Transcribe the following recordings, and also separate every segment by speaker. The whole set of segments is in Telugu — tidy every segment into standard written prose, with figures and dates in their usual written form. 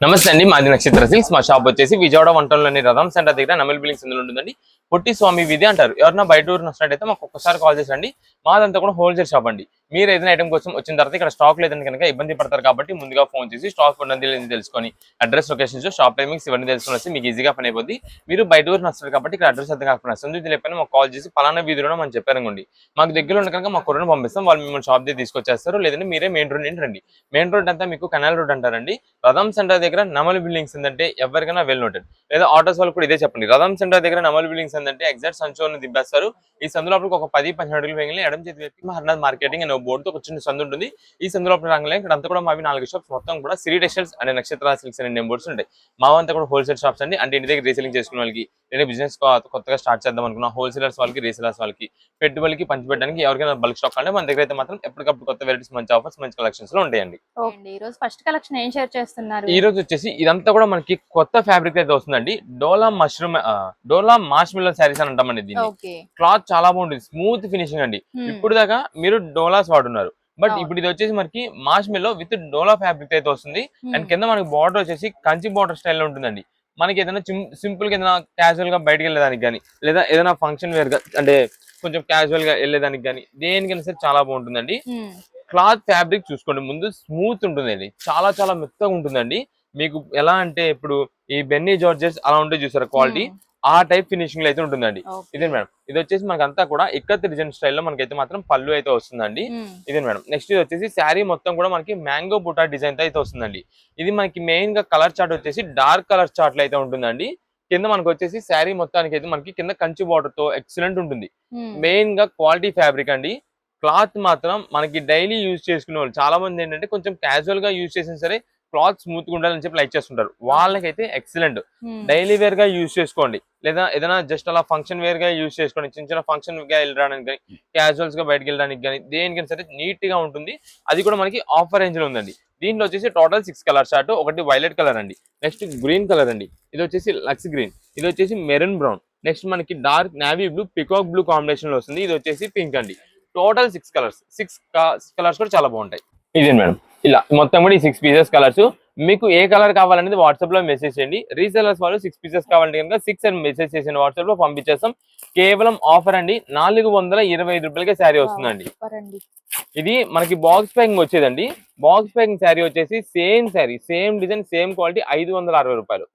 Speaker 1: నమస్తే అండి, మాది నక్షత్ర సిల్క్స్. మా షాప్ వచ్చేసి విజయవాడ వంటల్లోని రథం సెంటర్ దగ్గర నమల్ బిల్డింగ్స్ ఇందులో ఉంటుందండి. పొట్టి స్వామి వీధి అంటారు. ఎవరైనా బయట ఊరు నచ్చినట్టయితే మాకు ఒక్కసారి కాల్ చేసండి. మాదంతా కూడా హోల్సేల్ షాప్ అండి. మీరు ఏదైనా ఐటమ్ కోసం వచ్చిన తర్వాత ఇక్కడ స్టాక్ లేదని కనుక ఇబ్బంది పడతారు కాబట్టి ముందుగా ఫోన్ చేసి స్టాక్ ఉన్నది తెలుసుకొని అడ్రస్, లొకేషన్స్, షాప్ టైమింగ్స్ ఇవన్నీ తెలుసుకొని వస్తే మీకు ఈజీగా పని అయిపోద్ది. మీరు బయట ఊరు నచ్చారు కాబట్టి ఇక్కడ అడ్రస్ అర్థం కాకుండా సందు తెలియకపోయినా మాకు కాల్ చేసి పలానా వీధిలో మనం చెప్పారనుకోండి, మాకు దగ్గర ఉన్న కనుక మా కొరను పంపిస్తాం. వాళ్ళు మిమ్మల్ని షాప్ దగ్గర తీసుకొచ్చేస్తారు. లేదంటే మీరే మెయిన్ రోడ్ నుండి రండి. మెయిన్ రోడ్ అంతా మీకు కెనాల్ రోడ్ అంటారండి. రథం సెంటర్ దగ్గర నమల్ బిల్డింగ్స్ ఏంటంటే ఎవరికైనా వెల్ నోటెడ్. లేదా ఆటోస్ వాళ్ళు కూడా ఇదే చెప్పండి. రథం సెంటర్ దగ్గర నమల్ బిల్డింగ్స్ ఏంటంటే ఎగ్జాక్ట్ సంచోని దింపేస్తారు. ఈ సందు లోపలికి ఒక 10-15 అడుగులు వేగిలి ఎడం చేతి వ్యక్తి హర్నాథ్ మార్కెటింగ్ అనే బోర్డుతో ఒక చిన్న సందు ఉంటుంది. ఈ సందు లోపల రంగలే ఇక్కడ అంతా కూడా మావి 4 షాప్స్ మొత్తం కూడా సిరి టెక్స్టైల్స్ అండ్ నక్షత్ర సిల్క్స్ అనే నేమ్ బోర్డ్స్ ఉంటాయి. మావంతా కూడా హోల్సేల్ షాప్స్ అండి. అంటే ఇంటి దగ్గర రీసేలింగ్ చేసుకునే వాళ్ళకి, లేదా బిజినెస్ కొత్తగా స్టార్ట్ చేద్దాం అనుకున్న హోల్సేలర్స్ వాళ్ళకి, రీసేలర్స్ వాళ్ళకి, పెట్టుబడికి పంచిపెట్టడానికి ఎవరికైనా బల్క్ స్టాక్ అంటే మన దగ్గర అయితే మాత్రం ఎప్పటికప్పుడు కొత్త వెరైటీస్, మంచి ఆఫర్స్, మంచి కలెక్షన్స్ లో ఉంటాయండి.
Speaker 2: ఈ రోజు ఫస్ట్ కలెక్షన్ ఏం షేర్ చేస్తున్నారు?
Speaker 1: ఈ రోజు వచ్చేసి ఇదంతా కూడా మనకి కొత్త ఫ్యాబ్రిక్ అయితే వస్తుందండి. డోలా మాష్ మిల్లర్ శారీస్ అని అంటామండి. దీన్ని క్లాత్ చాలా బాగుంటుంది, స్మూత్ ఫినిషింగ్ అండి. ఇప్పుడు దాకా మీరు డోలాస్ వాడున్నారు, బట్ ఇప్పుడు ఇది వచ్చేసి మనకి మాష్ మిల్లో విత్ డోలా ఫ్యాబ్రిక్ అయితే వస్తుంది. అండ్ కింద మనకి బార్డర్ వచ్చేసి కంచి బార్డర్ స్టైల్లో ఉంటుందండి. మనకి ఏదైనా సింపుల్ గా ఏదైనా క్యాజువల్ గా బయటకు వెళ్ళేదానికి కానీ, లేదా ఏదైనా ఫంక్షన్ వేర్ గా అంటే కొంచెం క్యాజువల్ గా వెళ్ళేదానికి కానీ దేనికైనా సరే చాలా బాగుంటుందండి. క్లాత్ ఫ్యాబ్రిక్ చూసుకోండి, ముందు స్మూత్ ఉంటుందండి, చాలా చాలా మెత్తగా ఉంటుందండి. మీకు ఎలా అంటే ఇప్పుడు ఈ బెన్నీ జార్జెస్ అలా ఉంటే చూసారా క్వాలిటీ, ఆ టైప్ ఫినిషింగ్ లో అయితే ఉంటుందండి. ఇదే మేడం, ఇది వచ్చేసి మనకి అంతా కూడా ఇక్కత్ డిజైన్ స్టైల్లో మనకైతే మాత్రం పళ్ళు అయితే వస్తుందండి. ఇదే మేడం. నెక్స్ట్ ఇది వచ్చేసి శారీ మొత్తం కూడా మనకి మ్యాంగో బుటా డిజైన్ తో అయితే వస్తుందండి. ఇది మనకి మెయిన్ గా కలర్ చార్ట్ వచ్చేసి డార్క్ కలర్ చార్ట్ లో అయితే ఉంటుందండి. కింద మనకు వచ్చేసి శారీ మొత్తానికి అయితే మనకి కింద కంచి బార్డర్ తో ఎక్సలెంట్ ఉంటుంది. మెయిన్ గా క్వాలిటీ ఫ్యాబ్రిక్ అండి. క్లాత్ మాత్రం మనకి డైలీ యూజ్ చేసుకునే వాళ్ళు చాలా మంది ఏంటంటే కొంచెం క్యాజువల్ గా యూజ్ చేసినా సరే క్లాత్ స్మూత్ గా ఉండాలని చెప్పి లైక్ చేస్తుంటారు. వాళ్ళకైతే ఎక్సలెంట్. డైలీ వేర్ గా యూజ్ చేసుకోండి, లేదా ఏదైనా జస్ట్ అలా ఫంక్షన్ వేర్ గా యూజ్ చేసుకోండి. చిన్న చిన్న ఫంక్షన్ గా వెళ్ళడానికి కానీ, క్యాజువల్స్ గా బయటకు వెళ్ళడానికి కానీ, దేనికైనా సరే నీట్ గా ఉంటుంది. అది కూడా మనకి ఆఫర్ రేంజ్ లో ఉందండి. దీంట్లో వచ్చేసి టోటల్ 6 కలర్ చార్ట్. ఒకటి వైలెట్ కలర్ అండి, నెక్స్ట్ గ్రీన్ కలర్ అండి, ఇది వచ్చేసి లక్స్ గ్రీన్, ఇది వచ్చేసి మెరూన్ బ్రౌన్, నెక్స్ట్ మనకి dark navy blue, peacock blue combination లో వస్తుంది. ఇది వచ్చేసి పింక్ అండి. Total 6 colours. 6 కలర్స్ కూడా చాలా బాగుంటాయి. ఇదే మేడం, ఇలా మొత్తం కూడా ఈ 6 పీసెస్ కలర్స్. మీకు ఏ కలర్ కావాలనేది వాట్సాప్ లో మెసేజ్ చేయండి. రీసెలర్స్ వాళ్ళు 6 పీసెస్ కావాలంటే కనుక 6 అని మెసేజ్ చేసిన వాట్సాప్ లో పంపించేస్తాం. కేవలం ఆఫర్ అండి, 425 రూపాయలకే శారీ వస్తుందండి. ఇది మనకి బాక్స్ ప్యాకింగ్ వచ్చేదండి. బాక్స్ ప్యాకింగ్ శారీ వచ్చేసి same sari, same design, same quality 560 రూపాయలు.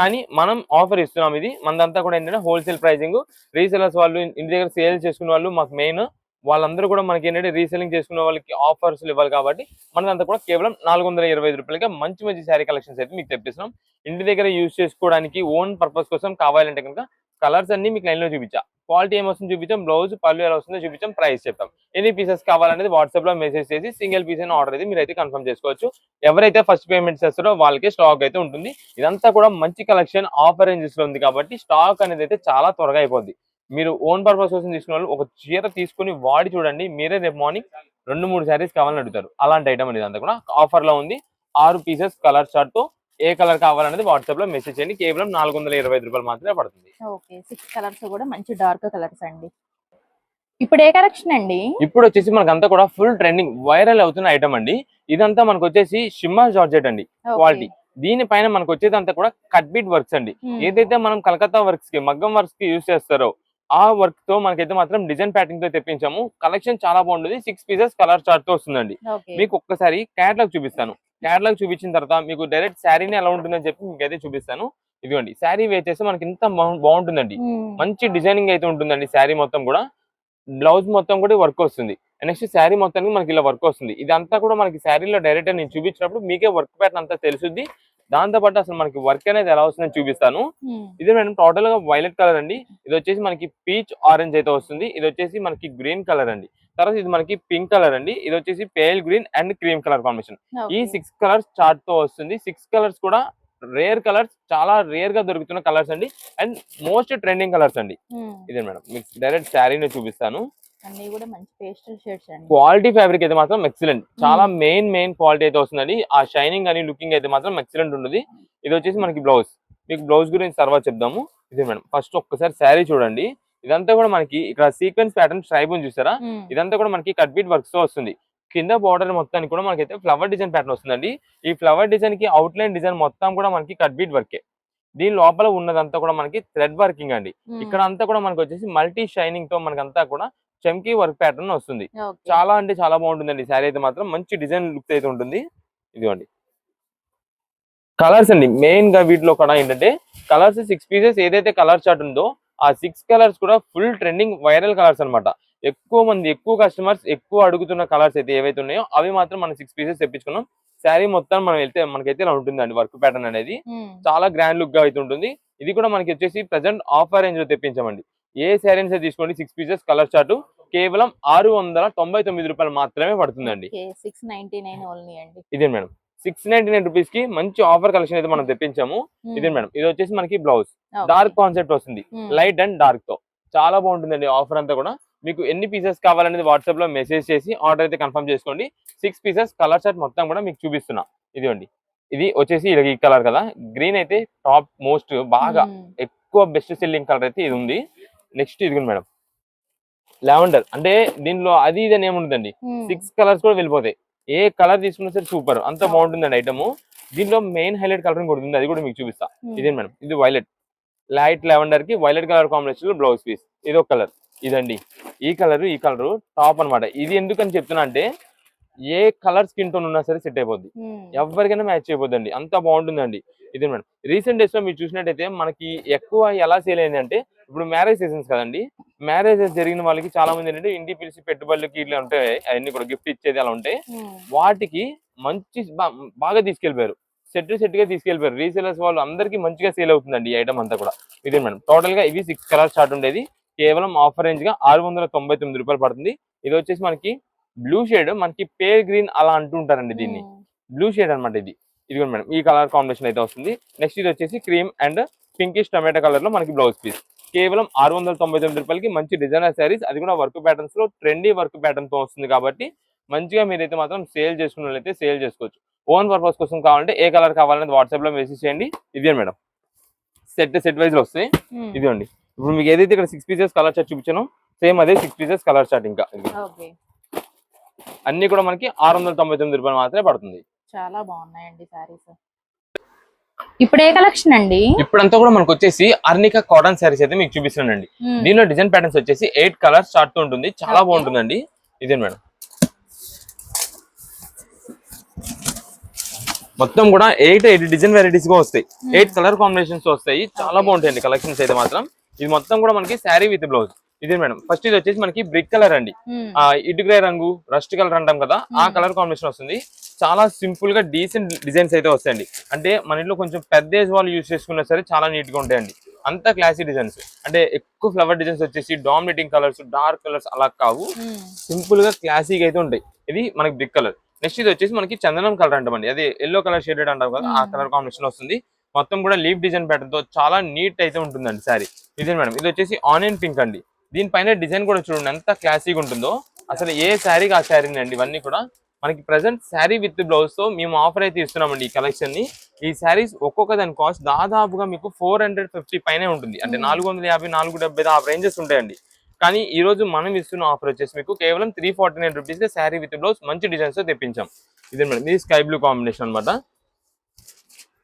Speaker 1: కానీ మనం ఆఫర్ ఇస్తున్నాం. ఇది మనదంతా కూడా ఏంటంటే హోల్సేల్ ప్రైజింగ్. రీసెలర్స్ వాళ్ళు, ఇంటి దగ్గర సేల్ చేసుకునే వాళ్ళు మాకు మెయిన్, వాళ్ళందరూ కూడా మనకి ఏంటంటే రీసెలింగ్ చేసుకునే వాళ్ళకి ఆఫర్స్ ఇవ్వాలి కాబట్టి మనదంతా కూడా కేవలం 425 రూపాయలకి మంచి మంచి శారీ కలెక్షన్స్ అయితే మీకు తెప్పిస్తున్నాం. ఇంటి దగ్గర యూజ్ చేసుకోవడానికి ఓన్ పర్పస్ కోసం కావాలంటే కనుక కలర్స్ అన్ని మీకు లైన్ లో చూపించా, క్వాలిటీ ఏమొస్తుందో చూపించాం, బ్లౌజ్ పళ్ళు ఎలా వస్తుందో చూపించాం, ప్రైస్ చెప్తాం. ఎన్ని పీసెస్ కావాలనేది వాట్సాప్ లో మెసేజ్ చేసి సింగిల్ పీస్ అయినా ఆర్డర్ అయితే మీరు అయితే కన్ఫర్మ్ చేసుకోవచ్చు. ఎవరైతే ఫస్ట్ పేమెంట్ చేస్తారో వాళ్ళకి స్టాక్ అయితే ఉంటుంది. ఇదంతా కూడా మంచి కలెక్షన్ ఆఫర్ రేంజెస్ లో ఉంది కాబట్టి స్టాక్ అనేది అయితే చాలా త్వరగా అయిపోద్ది. మీరు ఓన్ పర్పస్ కోసం తీసుకున్న వాళ్ళు ఒక చీర తీసుకుని వాడి చూడండి, మీరే రేపు మార్నింగ్ 2-3 శారీస్ కావాలని అడుగుతారు. అలాంటి ఐటమ్ అనేది అంతా కూడా ఆఫర్ లో ఉంది. 6 పీసెస్ కలర్ చార్ట్ తో ఏ కలర్ కావాలనేది వాట్సాప్ లో మెసేజ్ చేయండి. కేవలం 425 రూపాయలు మాత్రమే పడుతుంది.
Speaker 2: 6 కలర్స్ కూడా మంచి డార్క్ కలర్స్ అండి. ఇప్పుడు ఏ కలెక్షన్ అండి?
Speaker 1: ఇప్పుడు వచ్చేసి మనకంతా కూడా ఫుల్ ట్రెండింగ్ వైరల్ అవుతున్న ఐటమ్ అండి. ఇదంతా మనకు వచ్చేసి షిమ్మా జార్జెట్ అండి క్వాలిటీ. దీనిపైన మనకు వచ్చేదంతా కూడా కట్ బీట్ వర్క్స్ అండి. ఏదైతే మనం కలకత్తా వర్క్స్ కి, మగ్గం వర్క్స్ కి యూజ్ చేస్తారో ఆ వర్క్ తో మనకైతే మాత్రం డిజైన్ ప్యాటర్న్ తో తెప్పించాము. కలెక్షన్ చాలా బాగుంటుంది. 6 పీసెస్ కలర్ చార్ట్ తో వస్తుందండి. మీకు ఒక్కసారి క్యాటలాగ్ చూపిస్తాను. క్యాటలాగ్ చూపించిన తర్వాత మీకు డైరెక్ట్ శారీని ఎలా ఉంటుందని చెప్పి మీకు అయితే చూపిస్తాను. ఇదిగోండి, శారీ వేచేస్తే మనకి ఇంత బాగుంటుందండి. మంచి డిజైనింగ్ అయితే ఉంటుందండి. శారీ మొత్తం కూడా బ్లౌజ్ మొత్తం కూడా వర్క్ వస్తుంది. నెక్స్ట్ శారీ మొత్తానికి మనకి ఇలా వర్క్ వస్తుంది. ఇదంతా కూడా మనకి శారీలో డైరెక్ట్ నేను చూపించినప్పుడు మీకే వర్క్ ప్యాటర్న్ అంతా తెలుసుద్ది. దాంతో పాటు అసలు మనకి వర్క్ అనేది ఎలా వస్తుందని చూపిస్తాను. ఇది మేడం టోటల్ గా వైలెట్ కలర్ అండి. ఇది వచ్చేసి మనకి పీచ్ ఆరెంజ్ అయితే వస్తుంది. ఇది వచ్చేసి మనకి గ్రీన్ కలర్ అండి. తర్వాత ఇది మనకి పింక్ కలర్ అండి. ఇది వచ్చేసి pale green and cream colour combination. ఈ 6 కలర్స్ చార్ట్ తో వస్తుంది. 6 కలర్స్ కూడా రేర్ కలర్స్, చాలా రేర్ గా దొరుకుతున్న కలర్స్ అండి. అండ్ మోస్ట్ ట్రెండింగ్ కలర్స్ అండి. ఇదే మేడం, మీకు డైరెక్ట్ శారీని చూపిస్తాను.
Speaker 2: అన్ని కూడా మంచి పేస్టల్ షేడ్స్ అండి.
Speaker 1: క్వాలిటీ ఫ్యాబ్రిక్ అయితే మాత్రం ఎక్సలెంట్, చాలా మెయిన్ క్వాలిటీ అయితే వస్తుందండి. ఆ షైనింగ్ అని లుకింగ్ అయితే మాత్రం ఎక్సలెంట్ ఉంటుంది. ఇది వచ్చేసి మనకి బ్లౌజ్. మీకు బ్లౌజ్ గురించి తర్వాత చెప్దాము. ఇదే మేడం, ఫస్ట్ ఒక్కసారి శారీ చూడండి. ఇదంతా కూడా మనకి ఇక్కడ సీక్వెన్స్ ప్యాటర్న్ స్ట్రైప్ ఉంది చూసారా, ఇదంతా కూడా మనకి కట్ బీట్ వర్క్స్ తో వస్తుంది. కింద బార్డర్ మొత్తానికి కూడా మనకైతే ఫ్లవర్ డిజైన్ ప్యాటర్న్ వస్తుందండి. ఈ ఫ్లవర్ డిజైన్ కి అవుట్లైన్ డిజైన్ మొత్తం కూడా మనకి కట్ బీట్ వర్కే. దీని లోపల ఉన్నదంతా కూడా మనకి థ్రెడ్ వర్కింగ్ అండి. ఇక్కడ అంతా కూడా మనకి వచ్చేసి మల్టీ షైనింగ్ తో మనకంతా కూడా చమ్కీ వర్క్ ప్యాటర్న్ వస్తుంది. చాలా అంటే చాలా బాగుంటుందండి. శారీ అయితే మాత్రం మంచి డిజైన్ లుక్ అయితే ఉంటుంది. ఇదిగోండి కలర్స్ అండి. మెయిన్ గా వీటిలో కూడా ఏంటంటే కలర్స్ 6 పీసెస్ ఏదైతే కలర్ చార్ట్ ఉందో ఆ 6 కలర్స్ కూడా ఫుల్ ట్రెండింగ్ వైరల్ కలర్స్ అన్నమాట. ఎక్కువ మంది ఎక్కువ కస్టమర్స్ ఎక్కువ అడుగుతున్న కలర్స్ అయితే ఏవైతే ఉన్నాయో అవి మాత్రం మనం 6 పీసెస్ తెప్పించుకున్నాం. శారీ మొత్తం మనం వెళ్తే మనకైతే ఇలా ఉంటుందండి వర్క్ ప్యాటర్న్ అనేది. చాలా గ్రాండ్ లుక్ గా అయితే ఉంటుంది. ఇది కూడా మనకి వచ్చేసి ప్రెసెంట్ ఆఫర్ రేంజ్ లో తెప్పించామండి. ఏ శారీని అయితే తీసుకోండి 6 పీసెస్ కలర్ చార్ట్ కేవలం 699 రూపాయలు మాత్రమే పడుతుందండి.
Speaker 2: 699 ఓన్లీ అండి.
Speaker 1: ఇదే మేడం 699 రూపీస్ కి మంచి ఆఫర్ కలెక్షన్ అయితే మనం తెప్పించాము. ఇదే మేడం ఇది వచ్చేసి మనకి బ్లౌజ్ డార్క్ కాన్సెప్ట్ వస్తుంది. లైట్ అండ్ డార్క్ తో చాలా బాగుంటుందండి ఆఫర్ అంతా కూడా. మీకు ఎన్ని పీసెస్ కావాలనేది వాట్సాప్ లో మెసేజ్ చేసి ఆర్డర్ అయితే కన్ఫర్మ్ చేసుకోండి. 6 పీసెస్ కలర్ చార్ట్ మొత్తం కూడా మీకు చూపిస్తున్నా. ఇదిగోండి ఇది వచ్చేసి ఈ కలర్ కదా, గ్రీన్ అయితే టాప్ మోస్ట్ బాగా ఎక్కువ బెస్ట్ సెల్లింగ్ కలర్ అయితే ఇది ఉంది. నెక్స్ట్ ఇది మేడం లావెండర్, అంటే దీనిలో అది ఇది ఏముండదండి, 6 కలర్స్ కూడా వెళ్ళిపోతాయి. ఏ కలర్ తీసుకున్నా సరే సూపర్, అంత బాగుంటుందండి ఐటమ్. దీనిలో మెయిన్ హైలైట్ కలర్ కూడా ఉంది, అది కూడా మీకు చూపిస్తా. ఇదే మేడం ఇది వైలెట్, లైట్ లావెండర్ కి వైలెట్ కలర్ కాంబినేషన్ లో బ్లౌజ్ పీస్. ఇది ఒక కలర్, ఇదండి ఈ కలర్ టాప్ అన్నమాట. ఇది ఎందుకని చెప్తున్నా అంటే ఏ కలర్ స్కిన్ టోన్ ఉన్నా సరే సెట్ అయిపోద్ది, ఎవరికైనా మ్యాచ్ అయిపోద్దండి, అంత బాగుంటుందండి. ఇదే మేడం రీసెంట్ డేస్ లో మీరు చూసినట్టయితే మనకి ఎక్కువ ఎలా సేల్ అయింది అంటే, ఇప్పుడు మ్యారేజ్ సీజన్స్ కదండి, మ్యారేజెస్ జరిగిన వాళ్ళకి చాలా మంది ఏంటంటే ఇంటికి పిలిచి పెట్టుబడులకి ఇట్లా ఉంటాయి, అవన్నీ కూడా గిఫ్ట్ ఇచ్చేది అలా ఉంటాయి. వాటికి మంచి బాగా తీసుకెళ్లిపోయారు, సెట్ గా తీసుకెళ్లిపోయారు. రీసేలర్స్ వాళ్ళు అందరికి మంచిగా సేల్ అవుతుందండి ఈ ఐటమ్ అంతా కూడా. ఇదే మేడం టోటల్ గా ఇవి 6 కలర్ చార్ట్ ఉండేది, కేవలం ఆఫర్ రేంజ్ గా 699 రూపాయలు పడుతుంది. ఇది వచ్చేసి మనకి బ్లూ షేడ్, మనకి పేర్ గ్రీన్ అలా అంటుంటారండి దీన్ని, బ్లూ షేడ్ అనమాట ఇది. ఇది కూడా మేడం ఈ కలర్ కాంబినేషన్ అయితే వస్తుంది. నెక్స్ట్ ఇది వచ్చేసి cream and pinkish tomato colour లో మనకి బ్లౌజ్ పీస్. కేవలం 699 రూపాయలకి మంచి డిజైనర్ శారీస్, అది కూడా వర్క్ ప్యాటర్న్స్ లో ట్రెండీ వర్క్ ప్యాటర్న్ తో వస్తుంది కాబట్టి మంచిగా మీరైతే మాత్రం సేల్ చేసుకున్న వాళ్ళైతే సేల్ చేసుకోవచ్చు. ఓన్ పర్పస్ కోసం కావాలంటే ఏ కలర్ కావాలనేది వాట్సాప్ లో మెసేజ్ చేయండి. ఇదే మేడం సెట్ వైజ్ లో వస్తాయి. ఇదిగోండి ఇప్పుడు మీకు ఏదైతే ఇక్కడ 6 పీసెస్ కలర్ చార్ట్ చూపించానో సేమ్ అదే 6 పీసెస్ కలర్ చార్ట్. ఇంకా అన్ని కూడా మనకి 699 రూపాయలు మాత్రమే పడుతుంది.
Speaker 2: చాలా బాగున్నాయండి సారీస్. ఇప్పుడు ఏ కలెక్షన్ అండి?
Speaker 1: ఇప్పుడంతా కూడా మనకు వచ్చేసి అర్నికా కాటన్ శారీస్ అయితే మీకు చూపిస్తున్నానండి. దీనిలో డిజైన్ ప్యాటర్న్స్ వచ్చేసి 8 కలర్స్ చార్ట్ తో ఉంటుంది, చాలా బాగుంటుందండి. ఇదే మేడం మొత్తం కూడా 8 డిజైన్ వెరైటీస్ గా వస్తాయి, 8 కలర్ కాంబినేషన్స్ వస్తాయి, చాలా బాగుంటాయండి కలెక్షన్స్ అయితే మాత్రం. ఇది మొత్తం కూడా మనకి శారీ విత్ బ్లౌజ్. ఇదే మేడం ఫస్ట్ ఇది వచ్చేసి మనకి బ్రిక్ కలర్ అండి, ఇటుగ్రే రంగు రస్ట్ కలర్ అంటాం కదా, ఆ కలర్ కాంబినేషన్ వస్తుంది. చాలా సింపుల్ గా డీసెంట్ డిజైన్స్ అయితే వస్తాయండి. అంటే మన ఇంట్లో కొంచెం పెద్ద ఏజ్ వాళ్ళు యూజ్ చేసుకున్నా సరే చాలా నీట్ గా ఉంటాయండి, అంత క్లాసీ డిజైన్స్. అంటే ఎక్కువ ఫ్లవర్ డిజైన్స్ వచ్చేసి డామినేటింగ్ కలర్స్ డార్క్ కలర్స్ అలా కావు, సింపుల్ గా క్లాసీగా అయితే ఉంటాయి. ఇది మనకి బ్రిక్ కలర్. నెక్స్ట్ ఇది వచ్చేసి మనకి చందనం కలర్ అంటామండి, అదే ఎల్లో కలర్ షేడెడ్ అంటాం కదా, ఆ కలర్ కాంబినేషన్ వస్తుంది. మొత్తం కూడా లీఫ్ డిజైన్ ప్యాటర్న్ తో చాలా నీట్ అయితే ఉంటుందండి శారీ. ఇదే మేడం ఇది వచ్చేసి ఆనియన్ పింక్ అండి, దీనిపైన డిజైన్ కూడా చూడండి ఎంత క్లాసీగా ఉంటుందో. అసలు ఏ శారీకి ఆ శారీ అండి, ఇవన్నీ కూడా మనకి ప్రెసెంట్ శారీ విత్ బ్లౌజ్ తో మేము ఆఫర్ అయితే ఇస్తున్నామండి ఈ కలెక్షన్ ని. ఈ శారీస్ ఒక్కొక్క దాని కాస్ట్ దాదాపుగా మీకు 450 పైనే ఉంటుంది, అంటే 450 470 ఆ రేంజెస్ ఉంటాయండి. కానీ ఈ రోజు మనం ఇస్తున్న ఆఫర్ వచ్చేసి మీకు కేవలం 349 రూపీస్ గా శారీ విత్ బ్లౌజ్ మంచి డిజైన్స్ తో తెప్పించాం. ఇదే మేడం ఇది స్కై బ్లూ కాంబినేషన్ అనమాట.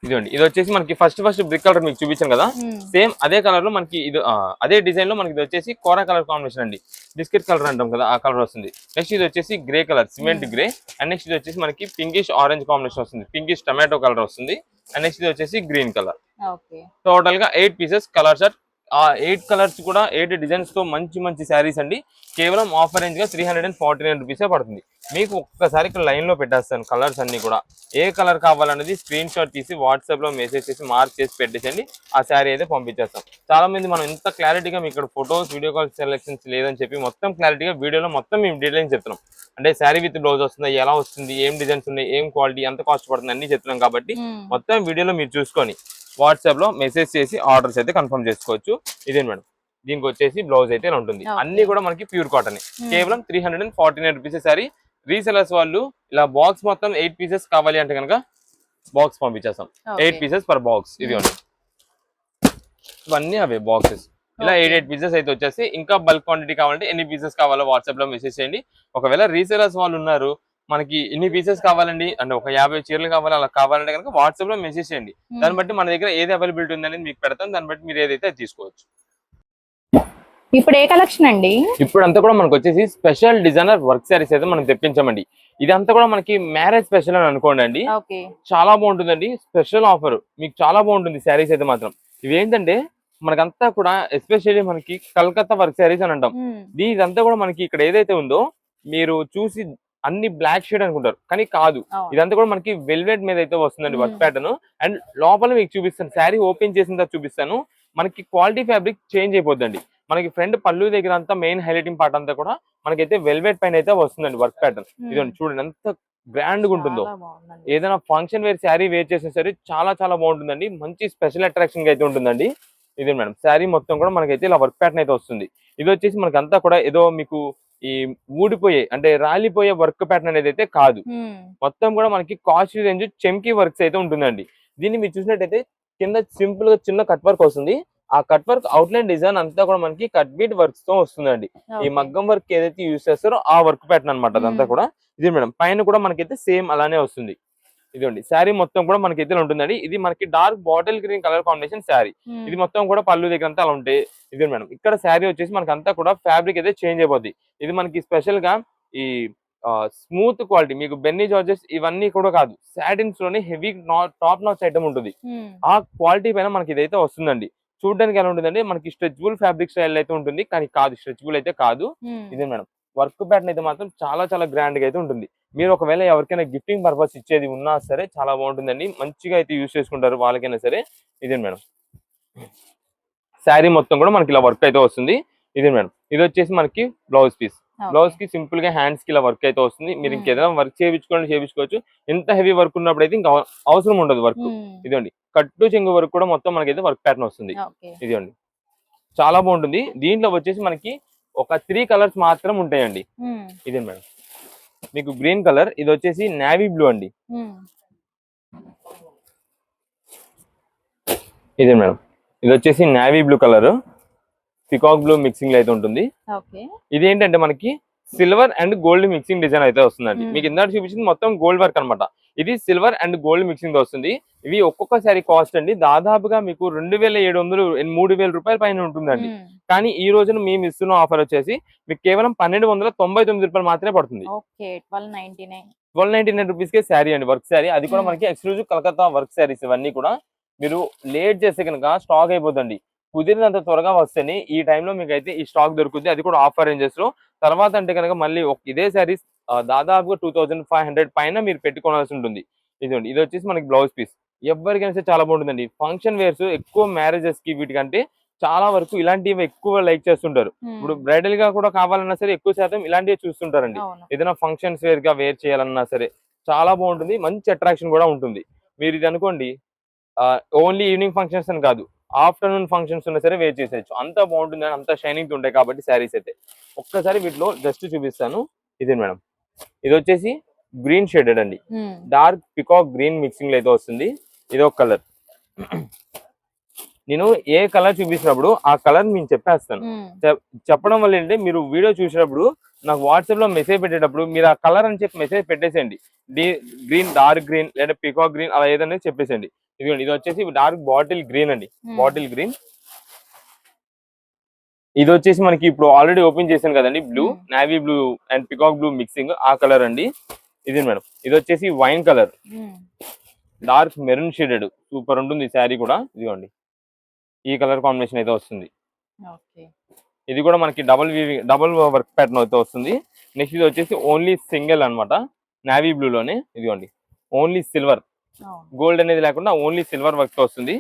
Speaker 1: ఇదండి ఇది వచ్చేసి మనకి ఫస్ట్ బ్రిక్ కలర్ మీకు చూపించాను కదా, సేమ్ అదే కలర్ లో మనకి ఇది అదే డిజైన్ లో మనకి ఇది వచ్చేసి కోరా కలర్ కాంబినేషన్ అండి, బిస్కెట్ కలర్ అంటాం కదా ఆ కలర్ వస్తుంది. నెక్స్ట్ ఇది వచ్చేసి grey colour cement grey, and next ఇది వచ్చేసి మనకి పింకిష్ ఆరెంజ్ కాంబినేషన్ వస్తుంది, పింకిష్ టమాటో కలర్ వస్తుంది. అండ్ నెక్స్ట్ ఇది వచ్చేసి గ్రీన్ కలర్. టోటల్ గా 8 పీసెస్ కలర్ షర్ట్, ఆ 8 కలర్స్ కూడా 8 డిజైన్స్ తో మంచి శారీస్ అండి. కేవలం ఆఫర్ రేంజ్ గా 349 రూపీసే పడుతుంది. మీకు ఒక్కసారి ఇక్కడ లైన్ లో పెట్టేస్తాను కలర్స్ అన్ని కూడా, ఏ కలర్ కావాలనేది స్క్రీన్ షాట్ తీసి వాట్సాప్ లో మెసేజ్ చేసి మార్క్ చేసి పెట్టేసండి, ఆ శారీ అయితే పంపించేస్తాం. చాలా మంది మనం ఇంత క్లారిటీగా మీకు ఇక్కడ ఫొటోస్ వీడియో కాల్ సెలెక్షన్స్ లేదని చెప్పి మొత్తం క్లారిటీగా వీడియోలో మొత్తం మేము డీటెయిల్స్ చెప్తున్నాం. అంటే శారీ విత్ బ్లౌజ్ వస్తుంది, ఎలా వస్తుంది, ఏం డిజైన్స్ ఉన్నాయి, ఏం క్వాలిటీ, ఎంత కాస్ట్ పడుతుంది అన్ని చెప్తున్నాం కాబట్టి మొత్తం వీడియోలో మీరు చూసుకొని వాట్సాప్ లో మెసేజ్ చేసి ఆర్డర్స్ అయితే కన్ఫర్మ్ చేసుకోవచ్చు. ఇదే మేడం దీనికి వచ్చేసి బ్లౌజ్ అయితే ఇలా ఉంటుంది. అన్ని కూడా మనకి ప్యూర్ కాటన్, కేవలం 349 రూపీస్ సారీ. రీసెలర్స్ వాళ్ళు ఇలా బాక్స్ మొత్తం 8 పీసెస్ కావాలి అంటే కనుక బాక్స్ పంపించేస్తాం, 8 పీసెస్ పర్ బాక్స్. ఇది ఇవన్నీ అవే బాక్సెస్, ఇలా 8 పీసెస్ అయితే వచ్చేసి. ఇంకా బల్క్ క్వాంటిటీ కావాలంటే ఎన్ని పీసెస్ కావాలో వాట్సాప్ లో మెసేజ్ చేయండి. ఒకవేళ రీసెలర్స్ వాళ్ళు ఉన్నారు మనకి ఇన్ని పీసెస్ కావాలండి అంటే ఒక 50 చీరలు కావాలి అలా కావాలంటే కనుక వాట్సాప్ లో మెసేజ్ చేయండి. దాన్ని బట్టి మన దగ్గర ఏది అవైలబిలిటీ ఉంది అనేది మీకు పెడతాం. దాన్ని బట్టి మీరు ఏదైతే అది తీసుకోవచ్చు.
Speaker 2: ఇప్పుడు ఏ కలెక్షన్ అండి?
Speaker 1: ఇప్పుడు అంతా కూడా మనకు వచ్చేసి స్పెషల్ డిజైనర్ వర్క్ శారీస్ అయితే మనం తెప్పించామండి. ఇదంతా కూడా మనకి మ్యారేజ్ స్పెషల్ అని అనుకోండి అండి. చాలా బాగుంటుందండి. స్పెషల్ ఆఫర్ మీకు చాలా బాగుంటుంది శారీస్ అయితే మాత్రం. ఇవేంటంటే మనకంతా కూడా ఎస్పెషల్లీ మనకి కలకత్తా వర్క్ శారీస్ అని అంటాం. ఇదంతా కూడా మనకి ఇక్కడ ఏదైతే ఉందో మీరు చూసి అన్ని బ్లాక్ షేడ్ అనుకుంటారు, కానీ కాదు. ఇదంతా కూడా మనకి వెల్వెట్ మీద అయితే వస్తుందండి వర్క్ ప్యాటర్న్. అండ్ లోపల మీకు చూపిస్తాను, శారీ ఓపెన్ చేసిన తర్వాత చూపిస్తాను. మనకి క్వాలిటీ ఫ్యాబ్రిక్ చేంజ్ అయిపోద్దండి. మనకి ఫ్రంట్ పళ్ళు దగ్గర అంతా మెయిన్ హైలైటింగ్ పార్ట్ అంతా కూడా మనకైతే వెల్వెట్ పైన అయితే వస్తుందండి వర్క్ ప్యాటర్న్. ఇదండి చూడండి ఎంత గ్రాండ్ గా ఉంటుందో. ఏదైనా ఫంక్షన్ వేర్ శారీ వేర్ చేసిన సరే చాలా చాలా బాగుంటుందండి. మంచి స్పెషల్ అట్రాక్షన్ అయితే ఉంటుందండి. ఇదే మేడం శారీ మొత్తం కూడా మనకైతే ఇలా వర్క్ ప్యాటర్న్ అయితే వస్తుంది. ఇది వచ్చేసి మనకంతా కూడా ఏదో మీకు ఈ ఊడిపోయే అంటే రాలిపోయే వర్క్ ప్యాటర్న్ అనేది అయితే కాదు. మొత్తం కూడా మనకి కాస్ట్లీ రేంజ్ చెంకీ వర్క్స్ అయితే ఉంటుందండి. దీన్ని మీరు చూసినట్టయితే కింద సింపుల్ గా చిన్న కట్ వర్క్ వస్తుంది. ఆ కట్ వర్క్ అవుట్లైన్ డిజైన్ అంతా కూడా మనకి కట్ బీట్ వర్క్స్ తో వస్తుందండి. ఈ మగ్గం వర్క్ ఏదైతే యూజ్ చేస్తారో ఆ వర్క్ ప్యాటర్న్ అనమాట అదంతా కూడా. ఇది మేడం పైన కూడా మనకైతే సేమ్ అలానే వస్తుంది. ఇదండి శారీ మొత్తం కూడా మనకైతే ఉంటుందండి. ఇది మనకి dark bottle green colour combination sari. ఇది మొత్తం కూడా పళ్ళు దగ్గర అంతా అలా ఉంటాయి. ఇది మేడం ఇక్కడ శారీ వచ్చేసి మనకి అంతా కూడా ఫ్యాబ్రిక్ అయితే చేంజ్ అయిపోద్ది. ఇది మనకి స్పెషల్ గా ఈ స్మూత్ క్వాలిటీ మీకు బెన్నీ జార్జెస్ ఇవన్నీ కూడా కాదు, సాటిన్స్ లోనే హెవీ టాప్ నాచ్ ఐటమ్ ఉంటుంది. ఆ క్వాలిటీ పైన మనకి ఇదైతే వస్తుందండి. చూడడానికి ఎలా ఉంటుందంటే మనకి స్ట్రెచబుల్ ఫ్యాబ్రిక్ స్టైల్ అయితే ఉంటుంది, కానీ కాదు స్ట్రెచబుల్ అయితే కాదు. ఇదే మేడం వర్క్ ప్యాటర్న్ అయితే మాత్రం చాలా చాలా గ్రాండ్ గా అయితే ఉంటుంది. మీరు ఒకవేళ ఎవరికైనా గిఫ్టింగ్ పర్పస్ ఇచ్చేది ఉన్నా సరే చాలా బాగుంటుందండి. మంచిగా అయితే యూజ్ చేసుకుంటారు వాళ్ళకైనా సరే. ఇదే మేడం శారీ మొత్తం కూడా మనకి ఇలా వర్క్ అయితే వస్తుంది. ఇదే మేడం ఇది వచ్చేసి మనకి బ్లౌజ్ పీస్. బ్లౌజ్ కి సింపుల్ గా హ్యాండ్స్ కి ఇలా వర్క్ అయితే వస్తుంది. మీరు ఇంకేదైనా వర్క్ చేయించుకోవచ్చు. ఎంత హెవీ వర్క్ ఉన్నప్పుడు అయితే ఇంకా అవసరం ఉండదు వర్క్. ఇదండి కట్టు చెంగు వర్క్ కూడా మొత్తం మనకైతే వర్క్ ప్యాటర్న్ వస్తుంది. ఇదండి చాలా బాగుంటుంది. దీంట్లో వచ్చేసి మనకి ఒక 3 కలర్స్ మాత్రం ఉంటాయండి. ఇదే మేడం మీకు గ్రీన్ కలర్, ఇది వచ్చేసి నేవీ బ్లూ అండి. ఇదే మేడం ఇది వచ్చేసి navy blue colour peacock blue mixing లో అయితే ఉంటుంది. ఇది ఏంటంటే మనకి silver and gold mixing design అయితే వస్తుందండి. మీకు ఇందాక చూపించింది మొత్తం గోల్డ్ వర్క్ అనమాట. ఇది సిల్వర్ అండ్ గోల్డ్ మిక్సింగ్ వస్తుంది. ఇవి ఒక్కొక్క సారీ కాస్ట్ అండి దాదాపుగా మీకు 2700 3000 రూపాయల పైన ఉంటుందండి. కానీ ఈ రోజున మేము ఇస్తున్న ఆఫర్ వచ్చేసి మీకు కేవలం 1299 రూపాయలు మాత్రమే పడుతుంది. 1299 రూపీస్ కే శారీ అండి, వర్క్ శారీ. అది కూడా మనకి ఎక్స్క్లూజివ్ కలకత్తా వర్క్ శారీస్. ఇవన్నీ కూడా మీరు లేట్ చేస్తే కనుక స్టాక్ అయిపోతుంది. కుదిరినంత త్వరగా వస్తేనే ఈ టైంలో మీకు అయితే ఈ స్టాక్ దొరుకుతుంది. అది కూడా ఆఫర్ రేంజెస్ లో. తర్వాత అంటే కనుక మళ్ళీ ఇదే శారీస్ దాదాపుగా 2500 పైన మీరు పెట్టుకోవాల్సి ఉంటుంది. ఇదండి ఇది వచ్చేసి మనకి బ్లౌజ్ పీస్. ఎవరికైనా సరే చాలా బాగుంటుందండి. ఫంక్షన్ వేర్స్ ఎక్కువ మ్యారేజెస్ కి వీటికంటే చాలా వరకు ఇలాంటివి ఎక్కువ లైక్ చేస్తుంటారు. ఇప్పుడు బ్రైడల్ గా కూడా కావాలన్నా సరే ఎక్కువ శాతం ఇలాంటివి చూస్తుంటారండి. ఏదైనా ఫంక్షన్స్ వేర్ గా వేర్ చేయాలన్నా సరే చాలా బాగుంటుంది. మంచి అట్రాక్షన్ కూడా ఉంటుంది. మీరు ఇది అనుకోండి ఓన్లీ ఈవినింగ్ ఫంక్షన్స్ అని కాదు, ఆఫ్టర్నూన్ ఫంక్షన్స్ ఉన్నా సరే వేర్ చేసేయచ్చు. అంత బాగుంటుంది అంత షైనింగ్ ఉంటాయి కాబట్టి శారీస్ అయితే. ఒక్కసారి వీటిలో జస్ట్ చూపిస్తాను. ఇదే మేడం ఇది వచ్చేసి గ్రీన్ షేడెడ్ అండి. డార్క్ పికాక్ గ్రీన్ మిక్సింగ్ లో అయితే వస్తుంది. ఇది ఒక కలర్. నేను ఏ కలర్ చూపించినప్పుడు ఆ కలర్ నేను చెప్పేస్తాను. చెప్పడం వల్ల ఏంటంటే మీరు వీడియో చూసినప్పుడు నాకు వాట్సాప్ లో మెసేజ్ పెట్టేటప్పుడు మీరు ఆ కలర్ అని చెప్పి మెసేజ్ పెట్టేసేయండి. గ్రీన్, డార్క్ గ్రీన్ లేదా పికాక్ గ్రీన్ అలా ఏదైనా చెప్పేసేయండి. ఇదిగోండి ఇది వచ్చేసి డార్క్ బాటిల్ గ్రీన్ అండి, బాటిల్ గ్రీన్. ఇది వచ్చేసి మనకి ఇప్పుడు ఆల్రెడీ ఓపెన్ చేశాను కదండి, blue, navy blue and peacock blue mixing ఆ కలర్ అండి. ఇది మేడం ఇది వచ్చేసి wine colour, dark maroon shaded. Super ఉంటుంది శారీ కూడా. ఇదిగోండి ఈ కలర్ కాంబినేషన్ అయితే వస్తుంది. ఇది కూడా మనకి డబుల్ వర్క్ ప్యాటర్న్ అయితే వస్తుంది. నెక్స్ట్ ఇది వచ్చేసి ఓన్లీ సింగిల్ అనమాట, నేవీ బ్లూ లోనే. ఇదిగోండి ఓన్లీ సిల్వర్, గోల్డ్ అనేది లేకుండా ఓన్లీ సిల్వర్ వర్క్ వస్తుంది.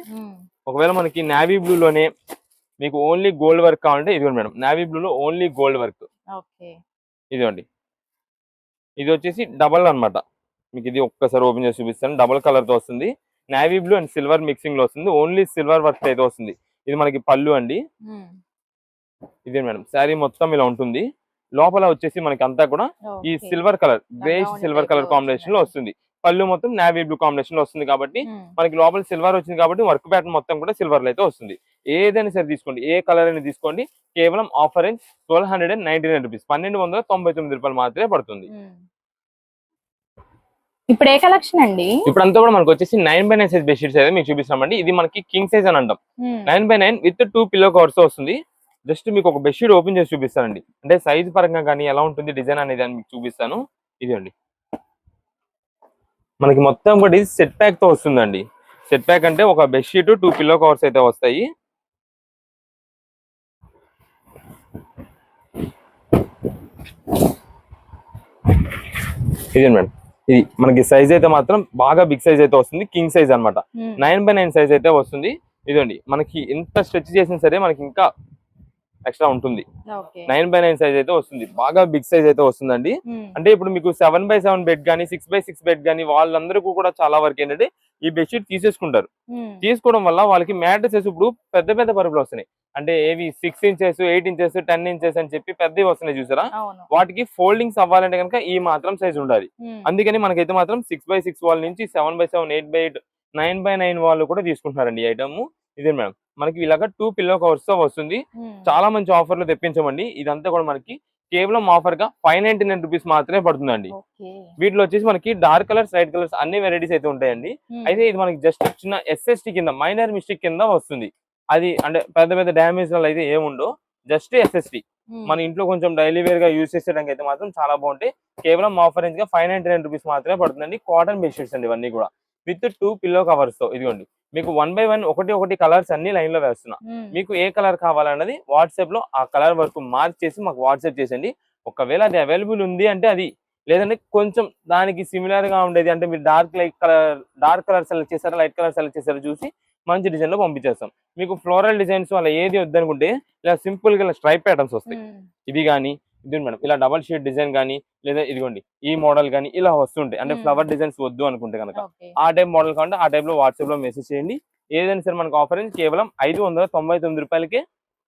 Speaker 1: ఒకవేళ మనకి నేవీ బ్లూ లోనే మీకు ఓన్లీ గోల్డ్ వర్క్ కావాలంటే ఇదిగోండి మేడం నేవీ బ్లూ లో ఓన్లీ గోల్డ్ వర్క్. ఇదిగోండి ఇది వచ్చేసి డబల్ అన్నమాట. మీకు ఇది ఒక్కసారి ఓపెన్ చేసి చూపిస్తాను. డబల్ కలర్ తో వస్తుంది. Navy blue and silver mixing లో వస్తుంది. ఓన్లీ సిల్వర్ వర్క్ అయితే వస్తుంది. ఇది మనకి పళ్ళు అండి. ఇదే మేడం శారీ మొత్తం ఇలా ఉంటుంది. లోపల వచ్చేసి మనకి అంతా కూడా ఈ silver colour, greyish silver colour combination లో వస్తుంది. పళ్ళు మొత్తం నేవీ బ్లూ కాంబినేషన్ లో వస్తుంది కాబట్టి మనకి లోపల సిల్వర్ వచ్చింది కాబట్టి వర్క్ ప్యాటర్న్ మొత్తం కూడా సిల్వర్ లో అయితే వస్తుంది. ఏదైనా సరే తీసుకోండి, ఏ కలర్ అయినా తీసుకోండి. కేవలం ఆఫర్ రేంజ్ 1299 రూపీస్, 1299 రూపాయలు మాత్రమే పడుతుంది.
Speaker 2: ఇప్పుడు ఏ కలెక్షన్ అండి?
Speaker 1: ఇప్పుడు అంతా కూడా మనకు వచ్చేసి 9x9 సైజ్ బెడ్షీట్స్ అయితే మీకు చూపిస్తామండి. ఇది మనకి కింగ్ సైజ్ అని అంటాం. 9x9 విత్ 2 పిల్లో కవర్స్ తో వస్తుంది. జస్ట్ మీకు ఒక బెడ్షీట్ ఓపెన్ చేసి చూపిస్తానండి. అంటే సైజ్ పరంగా కానీ ఎలా ఉంటుంది డిజైన్ అనేది అని మీకు చూపిస్తాను. ఇదండి మనకి మొత్తం కూడా ఇది సెట్ ప్యాక్ తో వస్తుందండి. సెట్ ప్యాక్ అంటే ఒక బెడ్షీట్ 2 పిల్లో కవర్స్ అయితే వస్తాయి. ఇది మేడం, ఇది మనకి సైజ్ అయితే మాత్రం బాగా బిగ్ సైజ్ అయితే వస్తుంది. కింగ్ సైజ్ అనమాట. 9x9 సైజ్ అయితే వస్తుంది. ఇదండి మనకి ఎంత స్ట్రెచ్ చేసినా సరే మనకి ఇంకా ఎక్స్ట్రా ఉంటుంది. 9x9 సైజ్ అయితే వస్తుంది. బాగా బిగ్ సైజ్ అయితే వస్తుందండి. అంటే ఇప్పుడు మీకు 7x7 బెడ్ కానీ 6x6 బెడ్ కానీ వాళ్ళందరికీ కూడా చాలా వరకు ఏంటంటే ఈ బెడ్షీట్ తీసేసుకుంటారు. తీసుకోవడం వల్ల వాళ్ళకి మ్యాట్రెసెస్ ఇప్పుడు పెద్ద పెద్ద పరుపులు వస్తున్నాయి. అంటే ఏవి 6 ఇంచెస్ 8 ఇంచెస్ 10 ఇంచెస్ అని చెప్పి పెద్దవి వస్తున్నాయి చూసారా. వాటికి ఫోల్డింగ్స్ అవ్వాలంటే కనుక ఈ మాత్రం సైజ్ ఉండాలి. అందుకని మనకైతే మాత్రం 6x6 వాళ్ళ నుంచి 7x7 8x8 9x9 వాళ్ళు కూడా తీసుకుంటున్నారండి ఈ ఐటమ్. ఇదే మేడం మనకి ఇలాగా 2 పిల్లో కవర్స్ తో వస్తుంది. చాలా మంచి ఆఫర్ లో తెప్పించమండి. ఇదంతా కూడా మనకి కేవలం ఆఫర్ గా 599 రూపీస్ మాత్రమే పడుతుందండి. వీటిలో వచ్చేసి మనకి డార్క్ కలర్స్ లైట్ కలర్స్ అన్ని వెరైటీస్ అయితే ఉంటాయండి. అయితే ఇది మనకి జస్ట్ చిన్న SST కింద మైనర్ మిస్టేక్ కింద వస్తుంది. అది అంటే పెద్ద పెద్ద డ్యామేజ్ అయితే ఏముండో, జస్ట్ SST. మన ఇంట్లో కొంచెం డైలీ వేర్ గా యూజ్ చేసేయడానికి అయితే మాత్రం చాలా బాగుంటాయి. కేవలం ఆఫర్ రేంజ్ గా 599 రూపీస్ మాత్రమే పడుతుందండి. కాటన్ బెడ్షీట్స్ అండి ఇవన్నీ కూడా విత్ 2 పిల్లో కవర్స్ తో. ఇదిగోండి మీకు 1 by 1 ఒకటి కలర్స్ అన్ని లైన్ లో వేస్తున్నా. మీకు ఏ కలర్ కావాలన్నది వాట్సాప్ లో ఆ కలర్ వరకు మార్క్ చేసి మాకు వాట్సాప్ చేసండి. ఒకవేళ అది అవైలబుల్ ఉంది అంటే అది, లేదంటే కొంచెం దానికి సిమిలర్ గా ఉండేది అంటే మీరు డార్క్ కలర్ సెలెక్ట్ చేశారా లైట్ కలర్ సెలెక్ట్ చేశారా చూసి మంచి డిజైన్ లో పంపించేస్తాం. మీకు ఫ్లోరల్ డిజైన్స్ అలా ఏది వద్దనుకుంటే ఇలా సింపుల్ గా స్ట్రైప్ ప్యాటర్న్స్ వస్తాయి. ఇది కానీ ఇది మేడం ఇలా డబల్ షేడ్ డిజైన్ కానీ లేదా ఇదిగోండి ఈ మోడల్ కానీ ఇలా వస్తుంటాయి. అంటే ఫ్లవర్ డిజైన్స్ వద్దు అనుకుంటే కనుక ఆ టైప్ మోడల్ కావాలంటే ఆ టైప్ లో వాట్సాప్ లో మెసేజ్ చేయండి. ఏదైనా సరే మనకు ఆఫర్ కేవలం 599 రూపాయలకి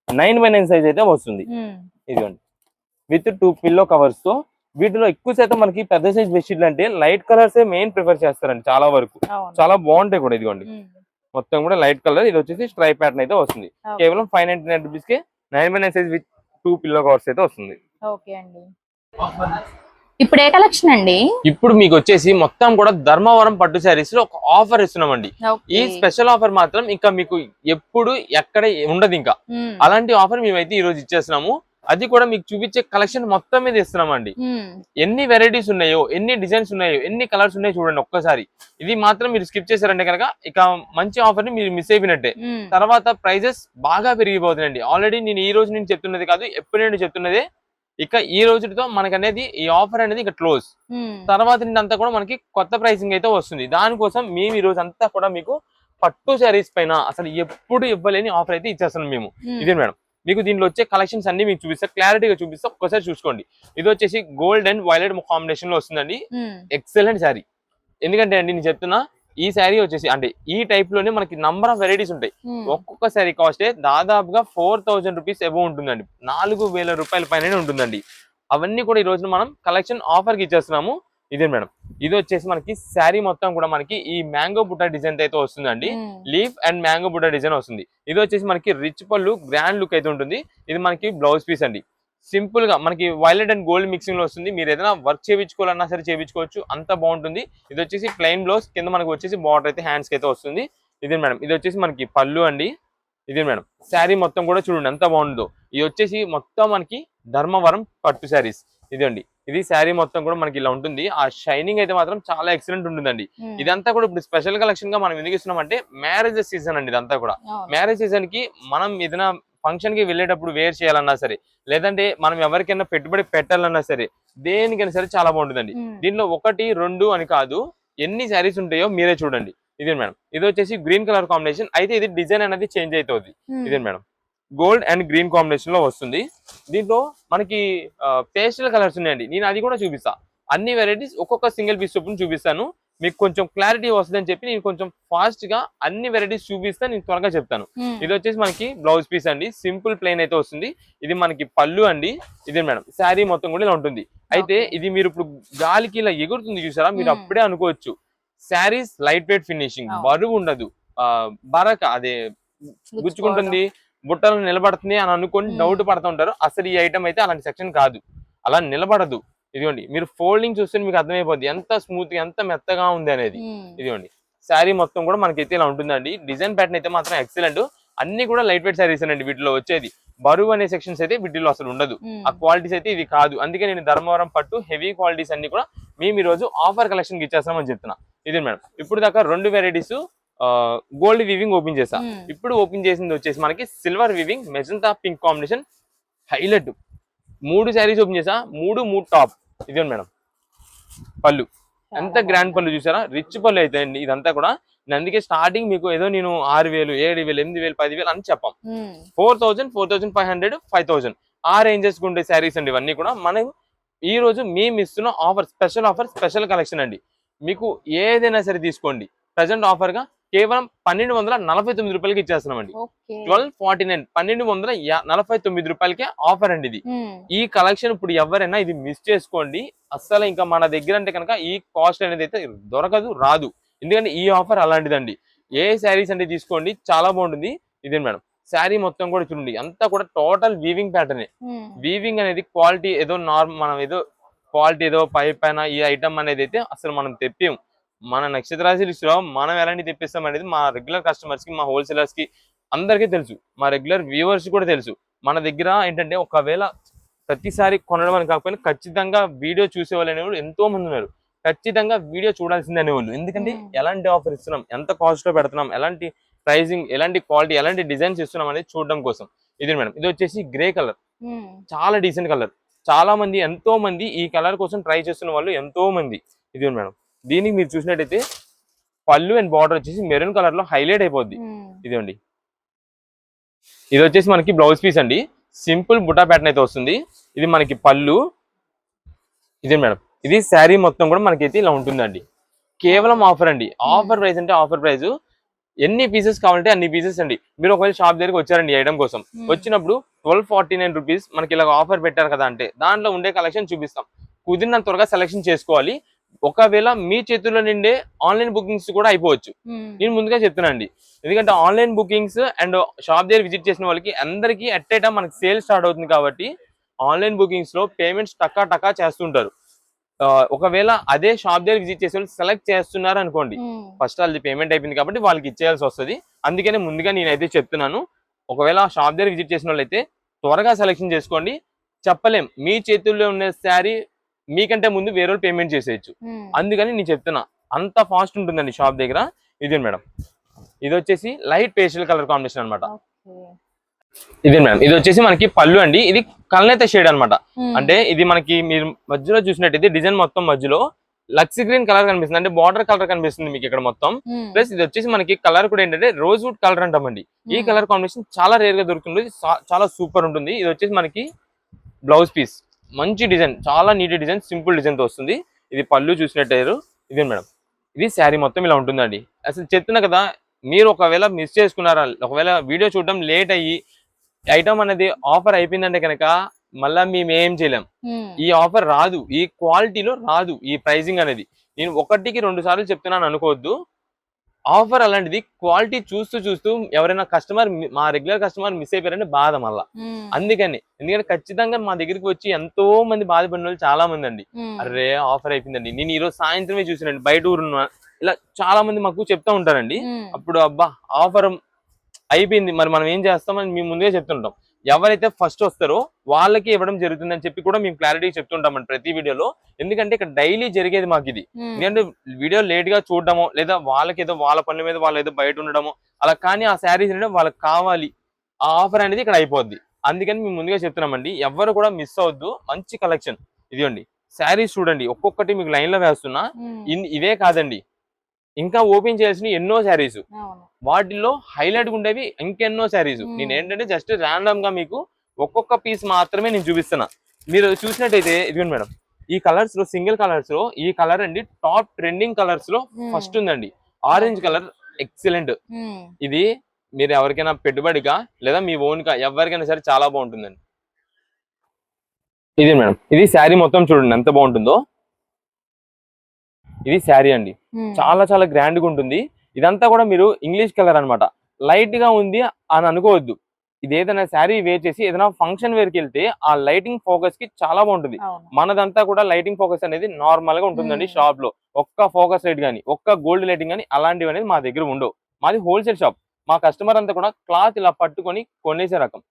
Speaker 1: 9x9 సైజ్ అయితే వస్తుంది. ఇదిగోండి విత్ 2 పిల్లో కవర్స్ తో. వీటిలో ఎక్కువ శాతం మనకి పెద్ద సైజ్ బెడ్షీట్లు అంటే లైట్ కలర్స్ మెయిన్ ప్రిఫర్ చేస్తారండి చాలా వరకు. చాలా బాగుంటాయి కూడా. ఇదిగోండి మొత్తం కూడా లైట్ కలర్. ఇది వచ్చేసి స్ట్రైప్ ప్యాటర్న్ అయితే వస్తుంది. కేవలం 599 రూపీస్ కి 9x9 size with 2 pillow covers అయితే వస్తుంది.
Speaker 2: ఇప్పుడు ఏ కలెక్షన్ అండి?
Speaker 1: ఇప్పుడు మీకు వచ్చేసి మొత్తం కూడా ధర్మవరం పట్టు శారీస్ లో ఒక ఆఫర్ ఇస్తున్నామండి. ఈ స్పెషల్ ఆఫర్ మాత్రం ఇంకా మీకు ఎప్పుడు ఎక్కడ ఉండదు. ఇంకా అలాంటి ఆఫర్ మేమైతే ఈ రోజు ఇచ్చేస్తున్నాము. అది కూడా మీకు చూపించే కలెక్షన్ మొత్తం మీద ఇస్తున్నామండి. ఎన్ని వెరైటీస్ ఉన్నాయో, ఎన్ని డిజైన్స్ ఉన్నాయో, ఎన్ని కలర్స్ ఉన్నాయో చూడండి ఒక్కసారి. ఇది మాత్రం మీరు స్కిప్ చేశారంటే కనుక ఇక మంచి ఆఫర్ ని మీరు మిస్ అయిపోయినట్టే. తర్వాత ప్రైజెస్ బాగా పెరిగిపోతున్నాయండి. ఆల్రెడీ నేను ఈ రోజు నుంచి చెప్తున్నది కాదు, ఎప్పుడు నేను చెప్తున్నదే. ఇక ఈ రోజుతో మనకి అనేది ఈ ఆఫర్ అనేది ఇక క్లోజ్. తర్వాత అంతా కూడా మనకి కొత్త ప్రైసింగ్ అయితే వస్తుంది. దానికోసం మేము ఈ రోజు అంతా కూడా మీకు పట్టు శారీస్ పైన అసలు ఎప్పుడు ఇవ్వలేని ఆఫర్ అయితే ఇచ్చేస్తున్నాం మేము. ఇదే మేడం మీకు దీంట్లో వచ్చే కలెక్షన్స్ అన్ని మీకు చూపిస్తా, క్లారిటీగా చూపిస్తా, ఒక్కసారి చూసుకోండి. ఇది వచ్చేసి గోల్డ్ అండ్ వైలెట్ కాంబినేషన్ లో వస్తుందండి. ఎక్సలెంట్ శారీ. ఎందుకంటే అండి నేను చెప్తున్నా, ఈ శారీ వచ్చేసి అంటే ఈ టైప్ లోనే మనకి నంబర్ ఆఫ్ వెరైటీస్ ఉంటాయి. ఒక్కొక్క శారీ కాస్ట్ దాదాపుగా 4000 రూపీస్ అబౌవ్ ఉంటుందండి. 4000 రూపాయల పైన ఉంటుందండి. అవన్నీ కూడా ఈ రోజున మనం కలెక్షన్ ఆఫర్ కి ఇచ్చేస్తున్నాము. ఇదే మేడం ఇది వచ్చేసి మనకి శారీ మొత్తం కూడా మనకి ఈ మ్యాంగో బుట్ట డిజైన్ అయితే వస్తుందండి. లీఫ్ అండ్ మ్యాంగో బుట్ట డిజైన్ వస్తుంది. ఇది వచ్చేసి మనకి రిచ్ పళ్ళు గ్రాండ్ లుక్ అయితే ఉంటుంది. ఇది మనకి బ్లౌజ్ పీస్ అండి. సింపుల్ గా మనకి వైలెట్ అండ్ గోల్డ్ మిక్సింగ్ లో వస్తుంది. మీరు ఏదైనా వర్క్ చేయించుకోవాలన్నా సరే చేయించుకోవచ్చు, అంత బాగుంటుంది. ఇది వచ్చేసి ప్లెయిన్ బ్లౌజ్ కింద మనకి వచ్చేసి బార్డర్ అయితే హ్యాండ్స్ కి అయితే వస్తుంది. ఇదే మేడం ఇది వచ్చేసి మనకి పళ్ళు అండి. ఇదే మేడం శారీ మొత్తం కూడా చూడండి ఎంత బాగుందో. ఇది వచ్చేసి మొత్తం మనకి ధర్మవరం పట్టు శారీస్. ఇదండి ఇది శారీ మొత్తం కూడా మనకి ఇలా ఉంటుంది. ఆ షైనింగ్ అయితే మాత్రం చాలా ఎక్సలెంట్ ఉంటుందండి. ఇదంతా కూడా ఇప్పుడు స్పెషల్ కలెక్షన్ గా మనం ఎందుకు ఇస్తున్నాం అంటే మ్యారేజ్ సీజన్ అండి. ఇదంతా కూడా మ్యారేజ్ సీజన్ కి మనం ఏదైనా ఫంక్షన్ కి వెళ్ళేటప్పుడు వేర్ చేయాలన్నా సరే, లేదంటే మనం ఎవరికైనా పెట్టుబడి పెట్టాలన్నా సరే, దేనికైనా సరే చాలా బాగుంటుందండి. దీంట్లో 1, 2 అని కాదు, ఎన్ని శారీస్ ఉంటాయో మీరే చూడండి. ఇదే మేడం ఇది వచ్చేసి గ్రీన్ కలర్ కాంబినేషన్ అయితే ఇది డిజైన్ అనేది చేంజ్ అవుతుంది. ఇదే madam gold and green combination లో వస్తుంది. దీంట్లో మనకి పేస్టల్ కలర్స్ ఉన్నాయండి. నేను అది కూడా చూపిస్తా. అన్ని వెరైటీస్ ఒక్కొక్క సింగిల్ పీస్ చొప్పున చూపిస్తాను. మీకు కొంచెం క్లారిటీ వస్తుందని చెప్పి నేను కొంచెం ఫాస్ట్ గా అన్ని వెరైటీస్ చూపిస్తా. నేను త్వరగా చెప్తాను. ఇది వచ్చేసి మనకి బ్లౌజ్ పీస్ అండి. సింపుల్ ప్లెయిన్ అయితే వస్తుంది. ఇది మనకి పళ్ళు అండి. ఇదే మేడం శారీ మొత్తం కూడా ఇలా ఉంటుంది. అయితే ఇది మీరు ఇప్పుడు గాలికి ఇలా ఎగురుతుంది చూసారా, మీరు అప్పుడే అనుకోవచ్చు శారీస్ లైట్ వెయిట్ ఫినిషింగ్, బరువు ఉండదు, బరక అదే గుచ్చుకుంటుంది, బుట్టలు నిలబడుతుంది అని అనుకుని డౌట్ పడుతూ ఉంటారు. అసలు ఈ ఐటమ్ అయితే అలాంటి సెక్షన్ కాదు, అలా నిలబడదు. ఇదిగోండి మీరు ఫోల్డింగ్ చూస్తే మీకు అర్థమైపోద్ది ఎంత స్మూత్ గా ఎంత మెత్తగా ఉంది అనేది. ఇదిగోండి శారీ మొత్తం కూడా మనకైతే ఇలా ఉంటుందండి. డిజైన్ ప్యాటర్న్ అయితే మాత్రం ఎక్సలెంట్. అన్ని కూడా లైట్ వెయిట్ శారీస్ అండి వీటిలో వచ్చేది. బరువు అనే సెక్షన్స్ అయితే వీటిలో అసలు ఉండదు. ఆ క్వాలిటీస్ అయితే ఇది కాదు. అందుకే నేను ధర్మవరం పట్టు హెవీ క్వాలిటీస్ అన్ని కూడా మేము ఈ రోజు ఆఫర్ కలెక్షన్ కి ఇచ్చేస్తామని చెప్తున్నా. ఇది మేడం ఇప్పుడు దాకా 2 వెరైటీస్ గోల్డ్ వీవింగ్ ఓపెన్ చేసా. ఇప్పుడు ఓపెన్ చేసింది వచ్చేసి మనకి silver weaving magenta pink combination highlight. 3 saris open చేసా, 3 టాప్. ఇదే మేడం పళ్ళు ఎంత గ్రాండ్ పళ్ళు చూసారా, రిచ్ పళ్ళు అయితే అండి ఇదంతా కూడా. నేను అందుకే స్టార్టింగ్ మీకు ఏదో నేను 6,000 7,000 8,000 10,000 అని చెప్పాం. 4,000 4,500 5,000 ఆ రేంజెస్ ఉండే శారీస్ అండి ఇవన్నీ కూడా. మనం ఈ రోజు మేము ఇస్తున్న ఆఫర్ స్పెషల్ కలెక్షన్ అండి. మీకు ఏదైనా సరే తీసుకోండి, ప్రజెంట్ ఆఫర్ గా కేవలం 1,249 రూపాయలకి ఇచ్చేస్తున్నామండి. 1249 1,249 రూపాయలకే ఆఫర్ అండి ఇది. ఈ కలెక్షన్ ఇప్పుడు ఎవరైనా ఇది మిస్ చేసుకోండి, అస్సలు ఇంకా మన దగ్గర అంటే కనుక ఈ కాస్ట్ అనేది అయితే దొరకదు, రాదు. ఎందుకంటే ఈ ఆఫర్ అలాంటిదండి. ఏ శారీస్ అంటే తీసుకోండి, చాలా బాగుంటుంది. ఇదే మేడం శారీ మొత్తం కూడా చూడండి, అంతా కూడా టోటల్ వీవింగ్ ప్యాటర్న్. వీవింగ్ అనేది క్వాలిటీ ఏదో మనం ఏదో క్వాలిటీ ఏదో పైన ఈ ఐటమ్ అనేది అయితే అసలు మనం తెప్పాం. మన నక్షత్రాశి లిస్టులో మనం ఎలాంటి తెప్పిస్తాం అనేది మా రెగ్యులర్ కస్టమర్స్ కి, మా హోల్సేలర్స్ కి అందరికీ తెలుసు, మా రెగ్యులర్ వ్యూవర్స్ కూడా తెలుసు. మన దగ్గర ఏంటంటే ఒకవేళ ప్రతిసారి కొనడం అని కాకపోయినా ఖచ్చితంగా వీడియో చూసే వాళ్ళు అనేవాళ్ళు ఎంతో మంది ఉన్నారు. ఖచ్చితంగా వీడియో చూడాల్సిందే అనేవాళ్ళు. ఎందుకంటే ఎలాంటి ఆఫర్ ఇస్తున్నాం, ఎంత కాస్ట్ లో పెడుతున్నాం, ఎలాంటి ప్రైజింగ్, ఎలాంటి క్వాలిటీ, ఎలాంటి డిజైన్స్ ఇస్తున్నాం అనేది చూడడం కోసం. ఇది మేడం ఇది వచ్చేసి గ్రే కలర్, చాలా డీసెంట్ కలర్. చాలా మంది ఎంతో మంది ఈ కలర్ కోసం ట్రై చేస్తున్న వాళ్ళు ఎంతో మంది. ఇది మేడం దీనికి మీరు చూసినట్టయితే పళ్ళు అండ్ బార్డర్ వచ్చేసి మెరూన్ కలర్ లో హైలైట్ అయిపోద్ది. ఇదండి ఇది వచ్చేసి మనకి బ్లౌజ్ పీస్ అండి, సింపుల్ బుటా ప్యాటర్న్ అయితే వస్తుంది. ఇది మనకి పళ్ళు. ఇదే మేడం ఇది శారీ మొత్తం కూడా మనకైతే ఇలా ఉంటుందండి. కేవలం ఆఫర్ అండి. ఆఫర్ ప్రైస్ అంటే ఆఫర్ ప్రైస్. ఎన్ని పీసెస్ కావాలంటే అన్ని పీసెస్ అండి. మీరు ఒకవేళ షాప్ దగ్గరికి వచ్చారండి ఈ ఐటమ్ కోసం, వచ్చినప్పుడు 1249 రూపీస్ మనకి ఇలా ఆఫర్ పెట్టారు కదా అంటే దాంట్లో ఉండే కలెక్షన్ చూపిస్తాం. కుదిరినంత త్వరగా సెలెక్షన్ చేసుకోవాలి. ఒకవేళ మీ చేతుల్లో నిండే ఆన్లైన్ బుకింగ్స్ కూడా అయిపోవచ్చు. నేను ముందుగా చెప్తున్నానండి, ఎందుకంటే ఆన్లైన్ బుకింగ్స్ అండ్ షాప్ దగ్గర విజిట్ చేసిన వాళ్ళకి అందరికీ అట్ ఏ టైం మనకి సేల్ స్టార్ట్ అవుతుంది కాబట్టి ఆన్లైన్ బుకింగ్స్ లో పేమెంట్స్ టకా చేస్తుంటారు. ఒకవేళ అదే షాప్ దగ్గర విజిట్ చేసే వాళ్ళు సెలెక్ట్ చేస్తున్నారు అనుకోండి, ఫస్ట్ వాళ్ళది పేమెంట్ అయిపోయింది కాబట్టి వాళ్ళకి ఇచ్చేయాల్సి వస్తుంది. అందుకనే ముందుగా నేనైతే చెప్తున్నాను, ఒకవేళ షాప్ దగ్గర విజిట్ చేసిన వాళ్ళు అయితే త్వరగా సెలెక్షన్ చేసుకోండి. చెప్పలేం, మీ చేతుల్లో ఉన్న శారీ మీకంటే ముందు వేరే వాళ్ళు పేమెంట్ చేసేయచ్చు. అందుకని నేను చెప్తున్నా, అంత ఫాస్ట్ ఉంటుందండి షాప్ దగ్గర. ఇదే మేడం ఇది వచ్చేసి లైట్ పేస్టల్ కలర్ కాంబినేషన్ అనమాట. ఇదే మేడం ఇది వచ్చేసి మనకి పళ్ళు అండి. ఇది కల్నేత షేడ్ అనమాట. అంటే ఇది మనకి మీరు మధ్యలో చూసినట్టయితే డిజైన్ మొత్తం మధ్యలో లక్స్ గ్రీన్ కలర్ కనిపిస్తుంది, అంటే బార్డర్ కలర్ కనిపిస్తుంది మీకు ఇక్కడ మొత్తం. ప్లస్ ఇది వచ్చేసి మనకి కలర్ కూడా ఏంటంటే రోజ్ వుడ్ కలర్ అంటామండి. ఈ కలర్ కాంబినేషన్ చాలా రేర్ గా దొరుకుతుంది, చాలా సూపర్ ఉంటుంది. ఇది వచ్చేసి మనకి బ్లౌజ్ పీస్, మంచి డిజైన్, చాలా నీట్ డిజైన్, సింపుల్ డిజైన్ తో వస్తుంది. ఇది పళ్ళు చూసినట్టు. ఇదే మేడం ఇది శారీ మొత్తం ఇలా ఉంటుందండి. అసలు చెప్తున్నా కదా, మీరు ఒకవేళ మిస్ చేసుకున్నారా, ఒకవేళ వీడియో చూడడం లేట్ అయ్యి ఐటమ్ అనేది ఆఫర్ అయిపోయిందంటే కనుక మళ్ళా మేము ఏం చేయలేం. ఈ ఆఫర్ రాదు, ఈ క్వాలిటీలో రాదు, ఈ ప్రైజింగ్ అనేది. నేను 1కి 2 సార్లు చెప్తున్నాను అనుకోవద్దు. ఆఫర్ అలాంటిది, క్వాలిటీ చూస్తూ ఎవరైనా కస్టమర్, మా రెగ్యులర్ కస్టమర్ మిస్ అయిపోయారంటే బాధ మళ్ళా. అందుకని, ఎందుకంటే ఖచ్చితంగా మా దగ్గరికి వచ్చి ఎంతో మంది బాధపడిన వాళ్ళు చాలా మంది అండి. అరే ఆఫర్ అయిపోయిందండి, నేను ఈ రోజు సాయంత్రమే చూసినండి, బయట ఊరున్నా, ఇలా చాలా మంది మాకు చెప్తా ఉంటారండి. అప్పుడు అబ్బా ఆఫర్ అయిపోయింది, మరి మనం ఏం చేస్తామని మేము ముందుగా చెప్తుంటాం. ఎవరైతే ఫస్ట్ వస్తారో వాళ్ళకి ఇవ్వడం జరుగుతుంది అని చెప్పి కూడా మేము క్లారిటీ చెప్తుంటామండి ప్రతి వీడియోలో. ఎందుకంటే ఇక్కడ డైలీ జరిగేది మాకు ఇది. ఎందుకంటే వీడియో లేట్ గా చూడడమో, లేదా వాళ్ళకి ఏదో వాళ్ళ పనుల మీద వాళ్ళు ఏదో బయట ఉండడమో అలా, కానీ ఆ శారీస్ అనేది వాళ్ళకి కావాలి, ఆ ఆఫర్ అనేది ఇక్కడ అయిపోద్ది. అందుకని మేము ముందుగా చెప్తున్నామండి, ఎవరు కూడా మిస్ అవద్దు. మంచి కలెక్షన్ ఇదిగోండి. శారీస్ చూడండి, ఒక్కొక్కటి మీకు లైన్ లో వేస్తున్నా. ఇవే కాదండి, ఇంకా ఓపెన్ చేయాల్సిన ఎన్నో శారీస్, వాటిల్లో హైలైట్ ఉండేవి ఇంకెన్నో శారీస్. నేను ఏంటంటే జస్ట్ ర్యాండమ్ గా మీకు ఒక్కొక్క పీస్ మాత్రమే నేను చూపిస్తున్నా. మీరు చూసినట్టయితే ఇదిగోండి మేడం, ఈ కలర్స్ లో సింగిల్ కలర్స్ లో ఈ కలర్ అండి టాప్ ట్రెండింగ్ కలర్స్ లో ఫస్ట్ ఉందండి. Orange colour excellent. ఇది మీరు ఎవరికైనా పెట్టుబడిగా లేదా మీ ఓన్ గా ఎవరికైనా సరే చాలా బాగుంటుందండి. ఇది మేడం ఇది శారీ మొత్తం చూడండి ఎంత బాగుంటుందో. ఇది శారీ అండి, చాలా గ్రాండ్ గా ఉంటుంది. ఇదంతా కూడా మీరు ఇంగ్లీష్ కలర్ అన్నమాట. లైట్ గా ఉంది అని అనుకోవద్దు, ఇది ఏదైనా శారీ వేర్ చేసి ఏదైనా ఫంక్షన్ వేర్కి వెళ్తే ఆ లైటింగ్ ఫోకస్ కి చాలా బాగుంటుంది. మనదంతా కూడా లైటింగ్ ఫోకస్ అనేది నార్మల్ గా ఉంటుందండి షాప్ లో. ఒక్క ఫోకస్ లైట్ గానీ, ఒక్క గోల్డ్ లైటింగ్ గానీ అలాంటివి అనేది మా దగ్గర ఉండవు. మాది హోల్సేల్ షాప్. మా కస్టమర్ అంతా కూడా క్లాత్ ఇలా పట్టుకొని కొనేసే రకం.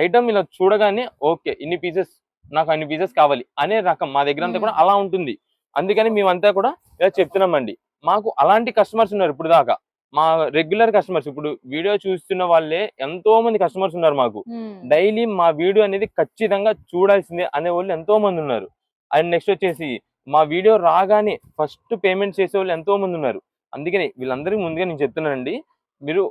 Speaker 1: ఐటమ్ ఇలా చూడగానే ఓకే ఇన్ని పీసెస్, నాకు అన్ని పీసెస్ కావాలి అనే రకం మా దగ్గర అంతా కూడా అలా ఉంటుంది. అందుకని మేమంతా కూడా ఇలా చెప్తున్నామండి. మాకు అలాంటి కస్టమర్స్ ఉన్నారు ఇప్పుడు దాకా. మా రెగ్యులర్ కస్టమర్స్, ఇప్పుడు వీడియో చూస్తున్న వాళ్ళే ఎంతో మంది కస్టమర్స్ ఉన్నారు మాకు. డైలీ మా వీడియో అనేది ఖచ్చితంగా చూడాల్సిందే అనే వాళ్ళు ఎంతో మంది ఉన్నారు. అండ్ నెక్స్ట్ వచ్చేసి మా వీడియో రాగానే ఫస్ట్ పేమెంట్ చేసే వాళ్ళు ఎంతో మంది ఉన్నారు. అందుకని వీళ్ళందరికీ ముందుగా నేను చెప్తున్నానండి, మీరు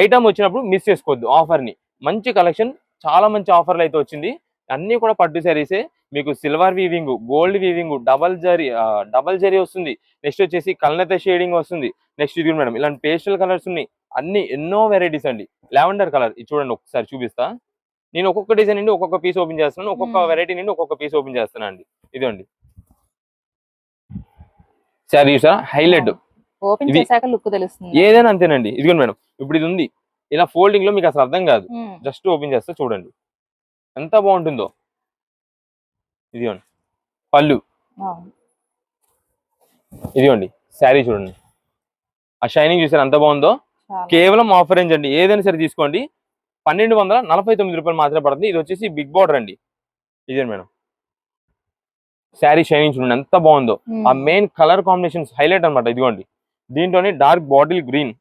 Speaker 1: ఐటమ్ వచ్చినప్పుడు మిస్ చేసుకోవద్దు ఆఫర్ ని. మంచి కలెక్షన్, చాలా మంచి ఆఫర్లు అయితే వచ్చింది. అన్ని కూడా పట్టు శారీసే. మీకు silver weaving, gold weaving, double zari వస్తుంది. నెక్స్ట్ వచ్చేసి కల్నత షేడింగ్ వస్తుంది. నెక్స్ట్ ఇది మేడం ఇలాంటి పేస్టల్ కలర్స్ ఉన్నాయి. అన్ని ఎన్నో వెరైటీస్ అండి. లావెండర్ కలర్ ఇది చూడండి, ఒకసారి చూపిస్తా. నేను ఒక్కొక్క డిజైన్ నుండి ఒక్కొక్క పీస్ ఓపెన్ చేస్తున్నాను, ఒక్కొక్క వెరైటీ నుండి ఒక్కొక్క పీస్ ఓపెన్ చేస్తాను అండి. ఇదండి శారీ చూసారా, హైలైట్.
Speaker 2: ఓపెన్ చేశాక లుక్ తెలుస్తుంది.
Speaker 1: ఏదైనా అంతేనండి. ఇదిగోండి మేడం, ఇప్పుడు ఇది ఉంది ఇలా ఫోల్డింగ్ లో, మీకు అసలు అర్థం కాదు. జస్ట్ ఓపెన్ చేస్తే చూడండి ఎంత బాగుంటుందో. ఇదిగోండి పళ్ళు, ఇదిగోండి శారీ చూడండి, ఆ షైనింగ్ చూసారు ఎంత బాగుందో. కేవలం ఆఫర్ రేంజ్ అండి. ఏదైనా సరే తీసుకోండి, 1249 రూపాయలు మాత్రమే పడుతుంది. ఇది వచ్చేసి బిగ్ బార్డర్ అండి. ఇదే మేడం శారీ షైనింగ్ చూడండి ఎంత బాగుందో. ఆ మెయిన్ కలర్ కాంబినేషన్స్ హైలైట్ అనమాట. ఇదిగోండి దీంట్లోనే డార్క్ బాటిల్ గ్రీన్.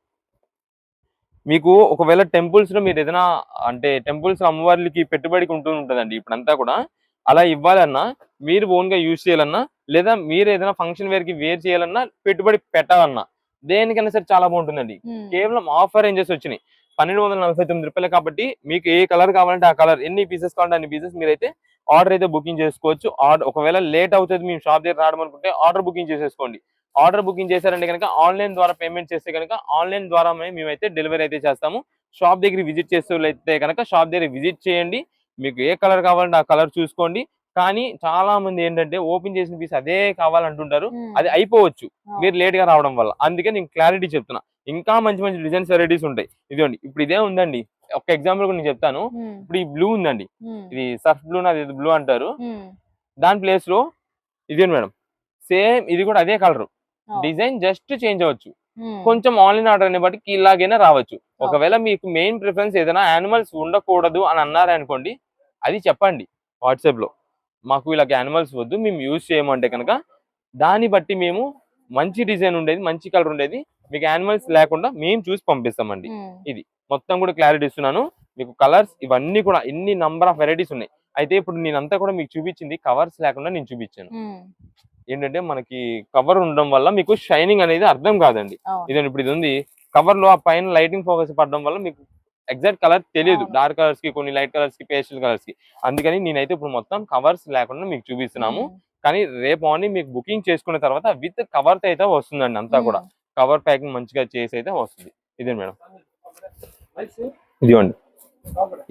Speaker 1: మీకు ఒకవేళ టెంపుల్స్ లో మీరు ఏదైనా అంటే టెంపుల్స్ అమ్మవారికి పెట్టుబడికి ఉంటుందండి ఇప్పుడంతా కూడా. అలా ఇవ్వాలన్నా, మీరు ఓన్ గా యూజ్ చేయాలన్నా, లేదా మీరు ఏదైనా ఫంక్షన్ వేర్ కి వేర్ చేయాలన్నా, పెట్టుబడి పెట్టాలన్నా, దేనికైనా సరే చాలా బాగుంటుందండి. కేవలం ఆఫర్ రేంజెస్ వచ్చినాయి. 1249 రూపాయలు కాబట్టి మీకు ఏ కలర్ కావాలంటే ఆ కలర్, ఎన్ని పీసెస్ కావాలంటే అన్ని పీసెస్ మీరైతే ఆర్డర్ అయితే బుకింగ్ చేసుకోవచ్చు. ఒకవేళ లేట్ అవుతుంది మీ షాప్ దగ్గర రావడం అనుకుంటే ఆర్డర్ బుకింగ్ చేసేసుకోండి. ఆర్డర్ బుకింగ్ చేశారంటే కనుక ఆన్లైన్ ద్వారా పేమెంట్ చేస్తే కనుక ఆన్లైన్ ద్వారా మేమైతే డెలివరీ అయితే చేస్తాము. షాప్ దగ్గర విజిట్ చేసే అయితే కనుక షాప్ దగ్గర విజిట్ చేయండి. మీకు ఏ కలర్ కావాలంటే ఆ కలర్ చూసుకోండి. కానీ చాలా మంది ఏంటంటే ఓపెన్ చేసిన పీస్ అదే కావాలంటుంటారు, అది అయిపోవచ్చు మీరు లేట్ గా రావడం వల్ల. అందుకే నేను క్లారిటీ చెప్తున్నా. ఇంకా మంచి మంచి డిజైన్స్ వెరైటీస్ ఉంటాయి. ఇదిగోండి ఇప్పుడు ఇదే ఉందండి, ఒక ఎగ్జాంపుల్ కూడా నేను చెప్తాను. ఇప్పుడు ఈ బ్లూ ఉందండి, ఇది సర్ఫ్ బ్లూ, అది బ్లూ అంటారు. దాని ప్లేస్ లో ఇదేంటి మేడం, సేమ్ ఇది కూడా అదే కలర్, డిజైన్ జస్ట్ చేంజ్ అవ్వచ్చు. కొంచెం ఆన్లైన్ ఆర్డర్ అనే బట్టి ఇలాగైనా రావచ్చు. ఒకవేళ మీకు మెయిన్ ప్రిఫరెన్స్ ఏదైనా యానిమల్స్ ఉండకూడదు అని అన్నారనుకోండి, అది చెప్పండి వాట్సాప్ లో, మాకు ఇలాగ యానిమల్స్ వద్దు, మేము యూజ్ చేయమంటే కనుక దాన్ని బట్టి మేము మంచి డిజైన్ ఉండేది, మంచి కలర్ ఉండేది, మీకు యానిమల్స్ లేకుండా మేము చూసి పంపిస్తామండి. ఇది మొత్తం కూడా క్లారిటీ ఇస్తున్నాను. మీకు కలర్స్ ఇవన్నీ కూడా ఎన్ని నంబర్ ఆఫ్ వెరైటీస్ ఉన్నాయి. అయితే ఇప్పుడు నేనంతా కూడా మీకు చూపించింది కవర్స్ లేకుండా నేను చూపించాను. ఏంటంటే మనకి కవర్ ఉండడం వల్ల మీకు షైనింగ్ అనేది అర్థం కాదండి. ఇదండి ఇప్పుడు ఇది ఉంది, కవర్ లో ఆ పైన లైటింగ్ ఫోకస్ పడడం వల్ల మీకు ఎగ్జాక్ట్ కలర్ తెలియదు. డార్క్ కలర్స్ కి, కొన్ని లైట్ కలర్స్ కి, పేస్టల్ కలర్స్ కి. అందుకని నేనైతే ఇప్పుడు మొత్తం కవర్స్ లేకుండా మీకు చూపిస్తున్నాము. కానీ రేపు మార్నింగ్ మీకు బుకింగ్ చేసుకున్న తర్వాత విత్ కవర్ అయితే వస్తుందండి. అంతా కూడా కవర్ ప్యాకింగ్ మంచిగా చేసి అయితే వస్తుంది. ఇదే మేడం, ఇదిగోండి.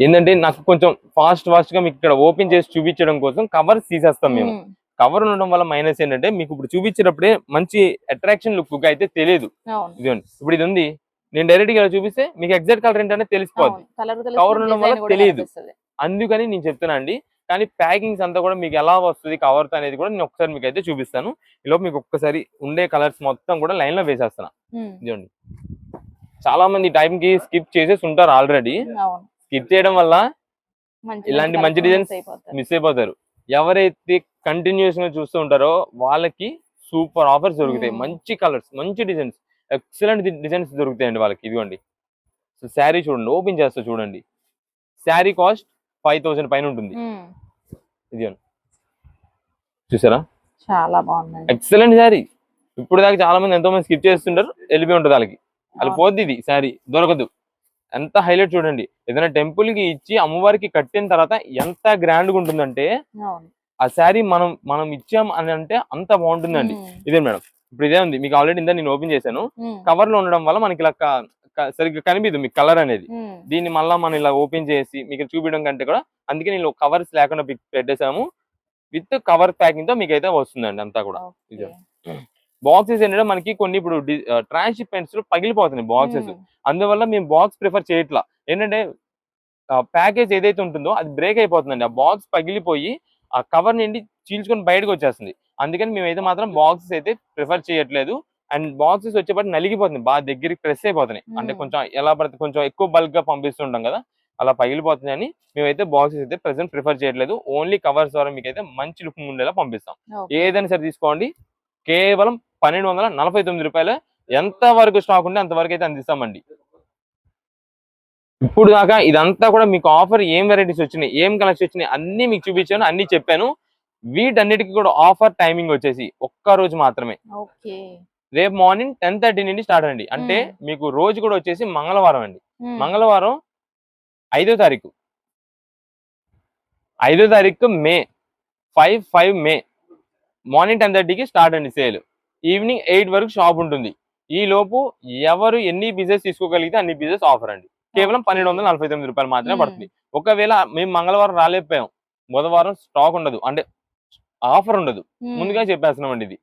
Speaker 1: ఏంటంటే నాకు కొంచెం ఫాస్ట్ గా మీకు ఇక్కడ ఓపెన్ చేసి చూపించడం కోసం కవర్స్ తీసేస్తాం మేము. కవర్ ఉండడం వల్ల మైనస్ ఏంటంటే మీకు ఇప్పుడు చూపించేటప్పుడే మంచి అట్రాక్షన్ లుక్ అయితే తెలియదు. ఇదిగోండి ఇప్పుడు ఇది ఉంది, నేను డైరెక్ట్ గా చూపిస్తే మీకు ఎగ్జాక్ట్ కలర్ ఏంటంటే తెలిసిపోద్ది. కవర్ ఉండడం వల్ల తెలియదు. అందుకని నేను చెప్తున్నా అండి. కానీ ప్యాకింగ్స్ అంతా కూడా మీకు ఎలా వస్తుంది కవర్స్ అనేది కూడా నేను ఒకసారి మీకు అయితే చూపిస్తాను. ఈలోపు మీకు ఒక్కసారి ఉండే కలర్స్ మొత్తం కూడా లైన్ లో వేసేస్తున్నా. ఇదిగోండి చాలా మంది టైం కి స్కిప్ చేసేసి ఉంటారు ఆల్రెడీ. స్కిప్ చేయడం వల్ల ఇలాంటి మంచి డిజైన్స్ మిస్ అయిపోతారు. ఎవరైతే కంటిన్యూస్ గా చూస్తూ ఉంటారో వాళ్ళకి సూపర్ ఆఫర్స్ దొరుకుతాయి. మంచి కలర్స్, మంచి డిజైన్స్, ఎక్సలెంట్ డిజైన్స్ దొరుకుతాయండి వాళ్ళకి. ఇదిగోండి శారీ చూడండి, ఓపెన్ చేస్తా చూడండి. శారీ కాస్ట్ 5000 పైన ఉంటుంది. ఇదిగోండి చూసారా, చాలా బాగుంది, ఎక్సలెంట్ శారీ. ఇప్పుడు దాకా చాలా మంది ఎంతో మంది స్కిప్ చేస్తుంటారు, వెళ్ళిపోయి ఉంటుంది వాళ్ళకి. అది పోద్ది, ఇది శారీ దొరకదు. ఎంత హైలైట్ చూడండి. ఏదైనా టెంపుల్ కి ఇచ్చి అమ్మవారికి కట్టిన తర్వాత ఎంత గ్రాండ్ గా ఉంటుందంటే ఆ శారీ మనం ఇచ్చాం అని అంటే అంత బాగుంటుందండి. ఇదే మేడం ఇప్పుడు ఇదే ఉంది, మీకు ఆల్రెడీ ఇందా నేను ఓపెన్ చేశాను. కవర్ లో ఉండడం వల్ల మనకి ఇలా సరిగ్గా కనిపిదు మీకు కలర్ అనేది. దీన్ని మళ్ళీ మనం ఇలా ఓపెన్ చేసి మీకు చూపించడం కంటే కూడా అందుకే నేను కవర్స్ లేకుండా పెట్టేసాము. విత్ కవర్ ప్యాకింగ్ తో మీకు అయితే వస్తుందండి అంతా కూడా. బాక్సెస్ ఏంటంటే మనకి కొన్ని ఇప్పుడు ట్రాన్స్షిప్మెంట్స్ లో పగిలిపోతున్నాయి బాక్సెస్. అందువల్ల మేము బాక్స్ ప్రిఫర్ చేయట్లా. ఏంటంటే ప్యాకేజ్ ఏదైతే ఉంటుందో అది బ్రేక్ అయిపోతుందండి. ఆ బాక్స్ పగిలిపోయి ఆ కవర్ నుండి చీల్చుకొని బయటకు వచ్చేస్తుంది. అందుకని మేమైతే మాత్రం బాక్సెస్ అయితే ప్రిఫర్ చేయట్లేదు. అండ్ బాక్సెస్ వచ్చేప్పటికి నలిగిపోతుంది, బాగా దగ్గరికి ప్రెస్ అయిపోతున్నాయి. అంటే కొంచెం ఎలా పడితే కొంచెం ఎక్కువ బల్క్ గా పంపిస్తుంటాం కదా, అలా పగిలిపోతుంది అని మేమైతే బాక్సెస్ అయితే ప్రెసెంట్ ప్రిఫర్ చేయట్లేదు. ఓన్లీ కవర్స్ ద్వారా మీకు అయితే మంచి లుక్ ఉండేలా పంపిస్తాం. ఏదైనా సరే తీసుకోండి, కేవలం 1249 రూపాయలు. ఎంత వరకు స్టాక్ ఉంటే అంతవరకు అయితే అందిస్తామండి. ఇప్పుడు దాకా ఇదంతా కూడా మీకు ఆఫర్ ఏం వెరైటీస్ వచ్చినాయి, ఏం కలెక్షన్ వచ్చినాయి అన్ని మీకు చూపించాను, అన్ని చెప్పాను. వీటన్నిటికీ కూడా ఆఫర్ టైమింగ్ వచ్చేసి ఒక్క రోజు మాత్రమే. రేపు మార్నింగ్ 10:30 నుండి స్టార్ట్ అండి. అంటే మీకు రోజు కూడా వచ్చేసి మంగళవారం అండి. మంగళవారం 5వ తారీఖు, 5వ తారీఖు మే 5 మే మార్నింగ్ 10:30కి స్టార్ట్ అండి సేల్. ఈవినింగ్ 8 వరకు షాప్ ఉంటుంది. ఈ లోపు ఎవరు ఎన్ని బిజినెస్ తీసుకోగలిగితే అన్ని బిజినెస్ ఆఫర్ అండి. కేవలం 1249 రూపాయలు మాత్రమే పడుతుంది. ఒకవేళ మేము మంగళవారం రాలేకపోయాం, బుధవారం స్టాక్ ఉండదు, అంటే ఆఫర్ ఉండదు, ముందుగా చెప్పేస్తున్నామండి ఇది.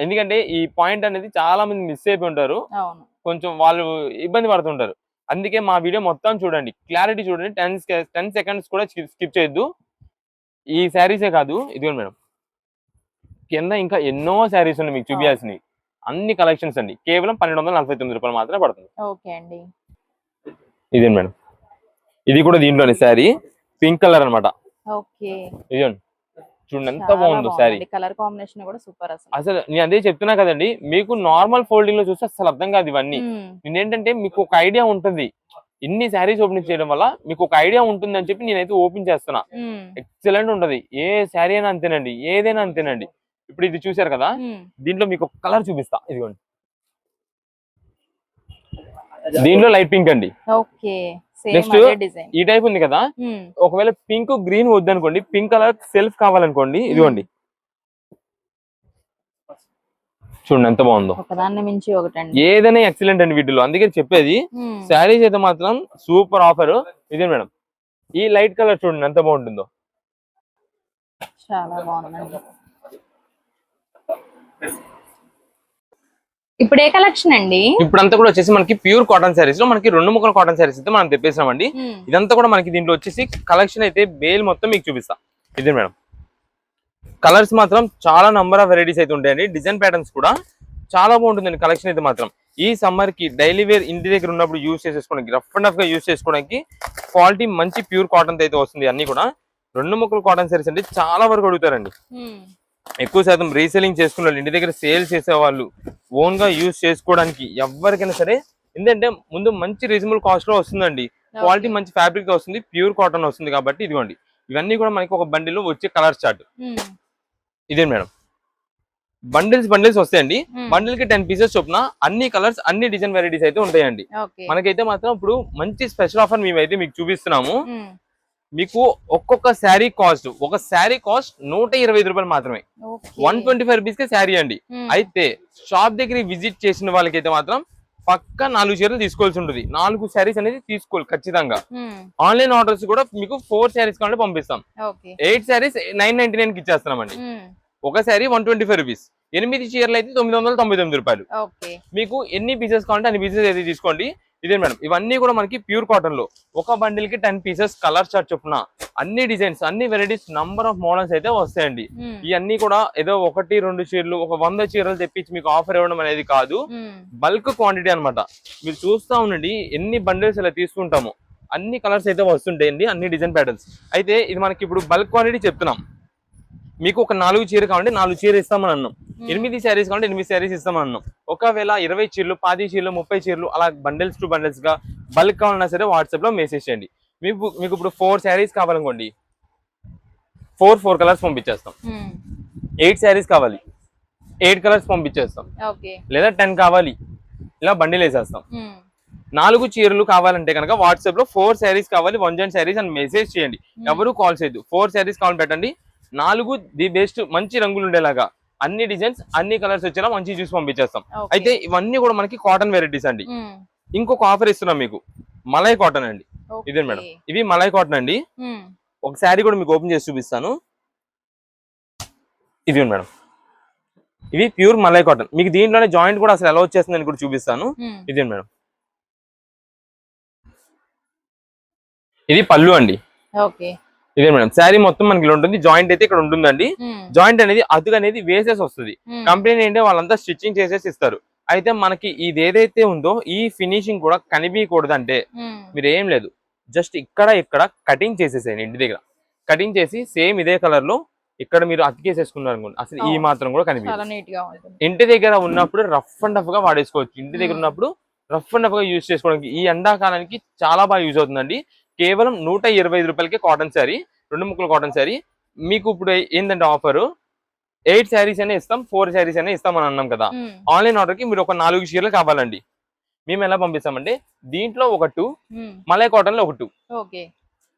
Speaker 1: ఎందుకంటే ఈ పాయింట్ అనేది చాలా మంది మిస్ అయిపోయి ఉంటారు, కొంచెం వాళ్ళు ఇబ్బంది పడుతుంటారు. అందుకే మా వీడియో మొత్తం చూడండి, క్లారిటీ చూడండి, 10 సెకండ్స్ కూడా స్కిప్ చేయొద్దు. ఈ శారీసే కాదు, ఇదిగోండి మేడం, కింద ఇంకా ఎన్నో శారీస్ ఉన్నాయి మీకు చూపించాల్సినవి. అన్ని కలెక్షన్స్ అండి. కేవలం 1249 రూపాయలు మాత్రమే పడుతుంది. ఇదే మేడం, ఇది కూడా దీంట్లోనే శారీ, పింక్ కలర్ అనమాట. ఇదిగోండి చూడండి ఎంత బాగుందో శారీ,
Speaker 2: కలర్ కాంబినేషన్ కూడా సూపర్.
Speaker 1: అసలు నేను అదే చెప్తున్నా కదండి, మీకు నార్మల్ ఫోల్డింగ్ లో చూస్తే అసలు అర్థం కాదు ఇవన్నీ. నేనేంటంటే మీకు ఒక ఐడియా ఉంటుంది, ఇన్ని శారీస్ ఓపెన్ చేయడం వల్ల మీకు ఒక ఐడియా ఉంటుంది అని చెప్పి నేనైతే ఓపెన్ చేస్తున్నా. ఎక్సలెంట్ ఉంటది, ఏ శారీ అయినా అంతేనండి, ఏదైనా అంతేనండి. ఇప్పుడు ఇది చూసారు కదా, దీంట్లో మీకు ఒక కలర్ చూపిస్తా, ఇదిగోండి దీంట్లో లైట్ పింక్ అండి. నెక్స్ట్ ఈ టైప్ ఉంది కదా, ఒకవేళ పింక్ గ్రీన్ వద్దనుకోండి, పింక్ కలర్ సెల్ఫ్ కావాలనుకోండి, ఇదిగోండి చూడండి ఎంత బాగుందో, ఏదైనా ఎక్సలెంట్ అండి వీటిలో. అందుకే చెప్పేది, శారీస్ అయితే మాత్రం సూపర్ ఆఫర్. ఇదే మేడం, ఈ లైట్ కలర్ చూడండి ఎంత బాగుంటుందో,
Speaker 2: చాలా బాగుందండి. ఇప్పుడు ఏ కలెక్షన్ అండి?
Speaker 1: ఇప్పుడంతా కూడా వచ్చేసి మనకి ప్యూర్ కాటన్ శారీస్ లో మనకి 2 ముక్కల కాటన్ శారీస్ అయితే మనం తెప్పేసామండి. ఇదంతా కూడా మనకి దీంట్లో వచ్చేసి కలెక్షన్ అయితే బేల్ మొత్తం మీకు చూపిస్తా. ఇదే మేడం, కలర్స్ మాత్రం చాలా నంబర్ ఆఫ్ వెరైటీస్ అయితే ఉంటాయండి. డిజైన్ ప్యాటర్న్స్ కూడా చాలా బాగుంటుందండి కలెక్షన్ అయితే మాత్రం. ఈ సమ్మర్ కి డైలీ వేర్ ఇంటి దగ్గర ఉన్నప్పుడు యూజ్ చేసేసుకోవడానికి, రఫ్ అండ్ రఫ్ గా యూజ్ చేసుకోవడానికి క్వాలిటీ మంచి ప్యూర్ కాటన్ అయితే వస్తుంది. అన్ని కూడా 2 ముక్కల కాటన్ శారీస్ అంటే చాలా వరకు అడుగుతారండి. ఎక్కువ శాతం రీసెలింగ్ చేసుకున్న వాళ్ళు, ఇంటి దగ్గర సేల్ చేసే వాళ్ళు, ఓన్ గా యూజ్ చేసుకోవడానికి ఎవరికైనా సరే, ఎందుకంటే ముందు మంచి రీజనబుల్ కాస్ట్ లో వస్తుందండి, క్వాలిటీ మంచి ఫ్యాబ్రిక్ తో వస్తుంది, ప్యూర్ కాటన్ వస్తుంది. కాబట్టి ఇదిగోండి ఇవన్నీ కూడా మనకి ఒక బండిల్ లో వచ్చే కలర్ చార్ట్. ఇదే మేడం, బండిల్స్ వస్తాయండి. బండిల్ కి 10 పీసెస్ చొప్పున అన్ని కలర్స్ అన్ని డిజైన్ వెరైటీస్ అయితే ఉంటాయండి. మనకైతే మాత్రం ఇప్పుడు మంచి స్పెషల్ ఆఫర్ మేమైతే మీకు చూపిస్తున్నాము. మీకు ఒక్కొక్క శారీ కాస్ట్, ఒక శారీ కాస్ట్ 125 రూపాయలు మాత్రమే. 125 రూపీస్ కే శారీ అండి. అయితే షాప్ దగ్గర విజిట్ చేసిన వాళ్ళకైతే మాత్రం పక్కా 4 చీరలు తీసుకోవాల్సి ఉంటుంది. 4 శారీస్ అనేది తీసుకోవాలి ఖచ్చితంగా. ఆన్లైన్ ఆర్డర్స్ కూడా మీకు 4 శారీస్ కావాలంటే పంపిస్తాం. 8 శారీస్ 999 కి ఇచ్చేస్తున్నామండి. ఒక శారీ 125 రూపీస్, 8 చీరలు అయితే 999 రూపాయలు. మీకు ఎన్ని పీసెస్ కావాలంటే అన్ని పీసెస్ అయితే తీసుకోండి. ఇదే మేడం, ఇవన్నీ కూడా మనకి ప్యూర్ కాటన్ లో ఒక బండిల్ కి 10 పీసెస్ కలర్ చార్ట్ చొప్పున అన్ని డిజైన్స్, అన్ని వెరైటీస్, నంబర్ ఆఫ్ మోడల్స్ అయితే వస్తాయండి. ఇవన్నీ కూడా ఏదో 1-2 చీరలు, ఒక 100 చీరలు తెప్పించి మీకు ఆఫర్ ఇవ్వడం అనేది కాదు, బల్క్ క్వాంటిటీ అనమాట. మీరు చూస్తా ఉండండి ఎన్ని బండిల్స్ ఇలా తీసుకుంటాము, అన్ని కలర్స్ అయితే వస్తుంటాయండి, అన్ని డిజైన్ ప్యాటర్న్స్. అయితే ఇది మనకి ఇప్పుడు బల్క్ క్వాంటిటీ చెప్తున్నాం. మీకు ఒక 4 చీర కావాలంటే 4 చీర ఇస్తామని అన్నాం, 8 శారీస్ కావాలంటే 8 శారీస్ ఇస్తామని అన్నాం. ఒకవేళ 20 చీరలు, 10 చీరలు, 30 చీరలు అలా బండిల్స్ టు బండిల్స్ గా బల్క్ కావాలన్నా సరే వాట్సాప్ లో మెసేజ్ చేయండి. మీకు ఇప్పుడు 4 శారీస్ కావాలనుకోండి, 4 కలర్స్ పంపించేస్తాం. 8 శారీస్ కావాలి, 8 కలర్స్ పంపించేస్తాం. లేదా 10 కావాలి, ఇలా బండిల్ వేసేస్తాం. 4 చీరలు కావాలంటే కనుక వాట్సాప్ లో 4 శారీస్ కావాలి, 1 జాయింట్ శారీస్ అని మెసేజ్ చేయండి. ఎవరు కాల్ చేయొద్దు, 4 శారీస్ కావాలి పెట్టండి. 4 ది బెస్ట్ మంచి రంగులు ఉండేలాగా అన్ని డిజైన్స్, అన్ని కలర్స్ వచ్చేలా మంచి చూసి పంపించేస్తాం. అయితే ఇవన్నీ కూడా మనకి కాటన్ వెరైటీస్ అండి. ఇంకొక ఆఫర్ ఇస్తున్నాం మీకు, మలై కాటన్ అండి. ఇదే మేడం, ఇవి మలై కాటన్ అండి. ఒక శారీ కూడా మీకు ఓపెన్ చేసి చూపిస్తాను. ఇది మేడం, ఇవి ప్యూర్ మలై కాటన్. మీకు దీంట్లోనే జాయింట్ కూడా అసలు ఎలా వచ్చేస్తుందని కూడా చూపిస్తాను. ఇదే మేడం, ఇది పళ్ళు అండి.
Speaker 2: ఓకే.
Speaker 1: ఇదే మేడం శారీ మొత్తం మనకి ఇలా ఉంటుంది. జాయింట్ అయితే ఇక్కడ ఉంటుందండి. జాయింట్ అనేది అతుకు అనేది వేసేసి వస్తుంది. కంపెనీ ఏంటంటే వాళ్ళంతా స్టిచ్చింగ్ చేసేసి ఇస్తారు. అయితే మనకి ఇది ఏదైతే ఉందో ఈ ఫినిషింగ్ కూడా కనిపించకూడదు అంటే మీరు ఏం లేదు, జస్ట్ ఇక్కడ కటింగ్ చేసేసేయండి. ఇంటి దగ్గర కటింగ్ చేసి సేమ్ ఇదే కలర్ లో ఇక్కడ మీరు అతికేసేసుకున్నారు అనుకోండి, అసలు ఈ మాత్రం కూడా కనిపించదు. ఇంటి దగ్గర ఉన్నప్పుడు రఫ్ అండ్ టఫ్ గా వాడేసుకోవచ్చు. ఇంటి దగ్గర ఉన్నప్పుడు రఫ్ అండ్ టఫ్ గా యూజ్ చేసుకోవడానికి ఈ ఎండాకాలానికి చాలా బాగా యూజ్ అవుతుందండి. కేవలం 125 రూపాయలకి కాటన్ శారీ, 2 ముక్కల కాటన్ శారీ. మీకు ఇప్పుడు ఏంటంటే ఆఫర్ 8 శారీస్ అయినా ఇస్తాం, 4 శారీస్ అయినా ఇస్తాం అని అన్నాం కదా. ఆన్లైన్ ఆర్డర్ కి మీరు ఒక 4 చీరలు కావాలండి. మేము ఎలా పంపిస్తామంటే దీంట్లో ఒక 2, మలై కాటన్ లో ఒక 2,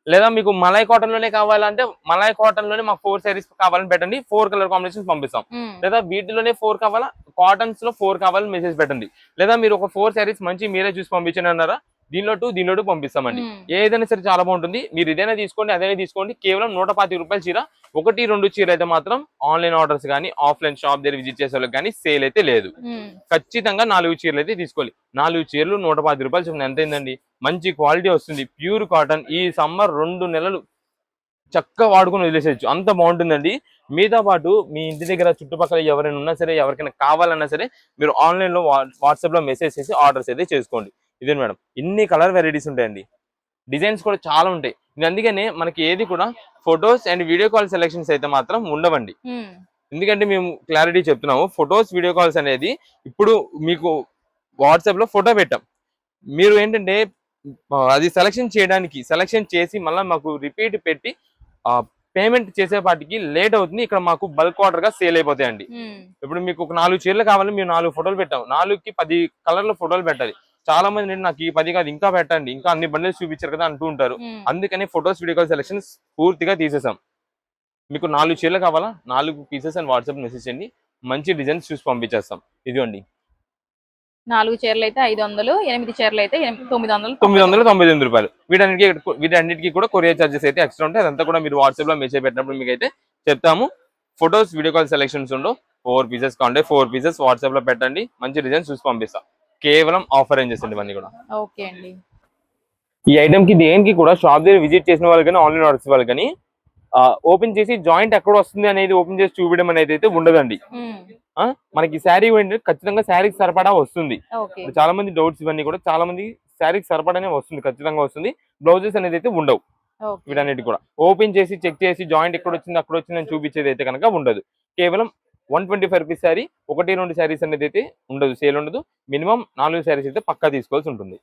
Speaker 1: లేదా మీకు మలై కాటన్ లోనే కావాలంటే మలై కాటన్ లోనే మాకు 4 శారీస్ కావాలని పెట్టండి, 4 కలర్ కాంబినేషన్స్ పంపిస్తాం. లేదా వీటిలోనే 4 కావాలా, కాటన్స్ లో 4 కావాలని మెసేజ్ పెట్టండి. లేదా మీరు ఒక 4 శారీస్ మంచి మీరే చూసి పంపించండి అన్నారా, దీనిలో 2 పంపిస్తామండి. ఏదైనా సరే చాలా బాగుంటుంది. మీరు ఇదైనా తీసుకోండి, అదైనా తీసుకోండి. కేవలం 125 రూపాయల చీర. 1-2 చీర అయితే మాత్రం ఆన్లైన్ ఆర్డర్స్ కానీ ఆఫ్లైన్ షాప్ దగ్గర విజిట్ చేసే వాళ్ళకి కానీ సేల్ అయితే లేదు. ఖచ్చితంగా 4 చీరలు అయితే తీసుకోవాలి. 4 చీరలు 110 రూపాయలు చూడండి ఎంత అయిందండి. మంచి క్వాలిటీ వస్తుంది, ప్యూర్ కాటన్. ఈ సమ్మర్ 2 నెలలు చక్కగా వాడుకొని వదిలేసేయచ్చు, అంత బాగుంటుందండి. మీతో పాటు మీ ఇంటి దగ్గర చుట్టుపక్కల ఎవరైనా ఉన్నా సరే, ఎవరికైనా కావాలన్నా సరే మీరు ఆన్లైన్ లో వాట్సాప్ లో మెసేజ్ చేసి ఆర్డర్స్ అయితే చేసుకోండి. ఇదే మేడం, ఇన్ని కలర్ వెరైటీస్ ఉంటాయండి, డిజైన్స్ కూడా చాలా ఉంటాయి. అందుకనే మనకి ఏది కూడా photos and video call selections అయితే మాత్రం ఉండవండి. ఎందుకంటే మేము క్లారిటీ చెప్తున్నాము, ఫొటోస్ వీడియో కాల్స్ అనేది ఇప్పుడు మీకు వాట్సాప్ లో ఫోటో పెట్టాం, మీరు ఏంటంటే అది సెలెక్షన్ చేసి మళ్ళీ మాకు రిపీట్ పెట్టి పేమెంట్ చేసేపాటికి లేట్ అవుతుంది. ఇక్కడ మాకు బల్క్ ఆర్డర్ గా సేల్ అయిపోతాయండి. ఇప్పుడు మీకు ఒక 4 చీరలు కావాలి, మేము 4 ఫోటోలు పెట్టాం, 4కి 10 కలర్ల ఫోటోలు పెట్టాలి. చాలా మంది నేను నాకు ఈ 10 కాదు ఇంకా పెట్టండి, ఇంకా అన్ని బండిల్స్ చూపించారు కదా అంటూ ఉంటారు. అందుకని ఫొటోస్ వీడియో కాల్ సెలెక్షన్స్ పూర్తిగా తీసేసాం. మీకు 4 చీరలు కావాలా, 4 పీసెస్ అని వాట్సాప్ మెసేజ్ చేయండి, మంచి డిజైన్స్ చూసి పంపించేస్తాం. ఇదిగోండి
Speaker 2: 4 చీరలు అయితే 500, 8 చీరలు అయితే
Speaker 1: 999 రూపాయలు. వీటన్నిటికీ కూడా కొరియర్ చార్జెస్ అయితే ఎక్స్ట్రా ఉంటాయి. అదంతా కూడా మీరు వాట్సాప్ లో మెసేజ్ పెట్టినప్పుడు మీకు అయితే చెప్తాము. ఫొటోస్ వీడియో కాల్ సెలెక్షన్స్ ఉండవు. 4 పీసెస్ కావాలంటే 4 పీసెస్ వాట్సాప్ లో పెట్టండి, మంచి డిజైన్స్ చూసి పంపిస్తాం. కేవలం ఆఫర్ రేంజెస్ అండి ఇవన్నీ కూడా.
Speaker 2: ఓకే అండి.
Speaker 1: ఈ ఐటమ్ కి దేనికి కూడా షాప్ దగ్గర విజిట్ చేసిన వాళ్ళు కానీ ఆన్లైన్ ఆర్డర్స్ వాళ్ళు కానీ ఓపెన్ చేసి జాయింట్ ఎక్కడ వస్తుంది అనేది ఓపెన్ చేసి చూపించడం అనేది అయితే ఉండదండి. మనకి శారీ ఖచ్చితంగా శారీకి సరిపడా వస్తుంది. చాలా మంది డౌట్స్ ఇవన్నీ కూడా, చాలా మంది శారీకి సరిపడానే వస్తుంది, ఖచ్చితంగా వస్తుంది. బ్లౌజెస్ అనేది అయితే ఉండవు. వీటన్నిటి కూడా ఓపెన్ చేసి చెక్ చేసి జాయింట్ ఎక్కడ వచ్చింది అక్కడ వచ్చింది అని చూపించేది అయితే కనుక ఉండదు. కేవలం 125 రూపీస్ శారీ, 1-2 శారీస్ అనేది అయితే ఉండదు, సేల్ ఉండదు. మినిమం 4 శారీస్ అయితే పక్కా తీసుకోవాల్సి ఉంటుంది.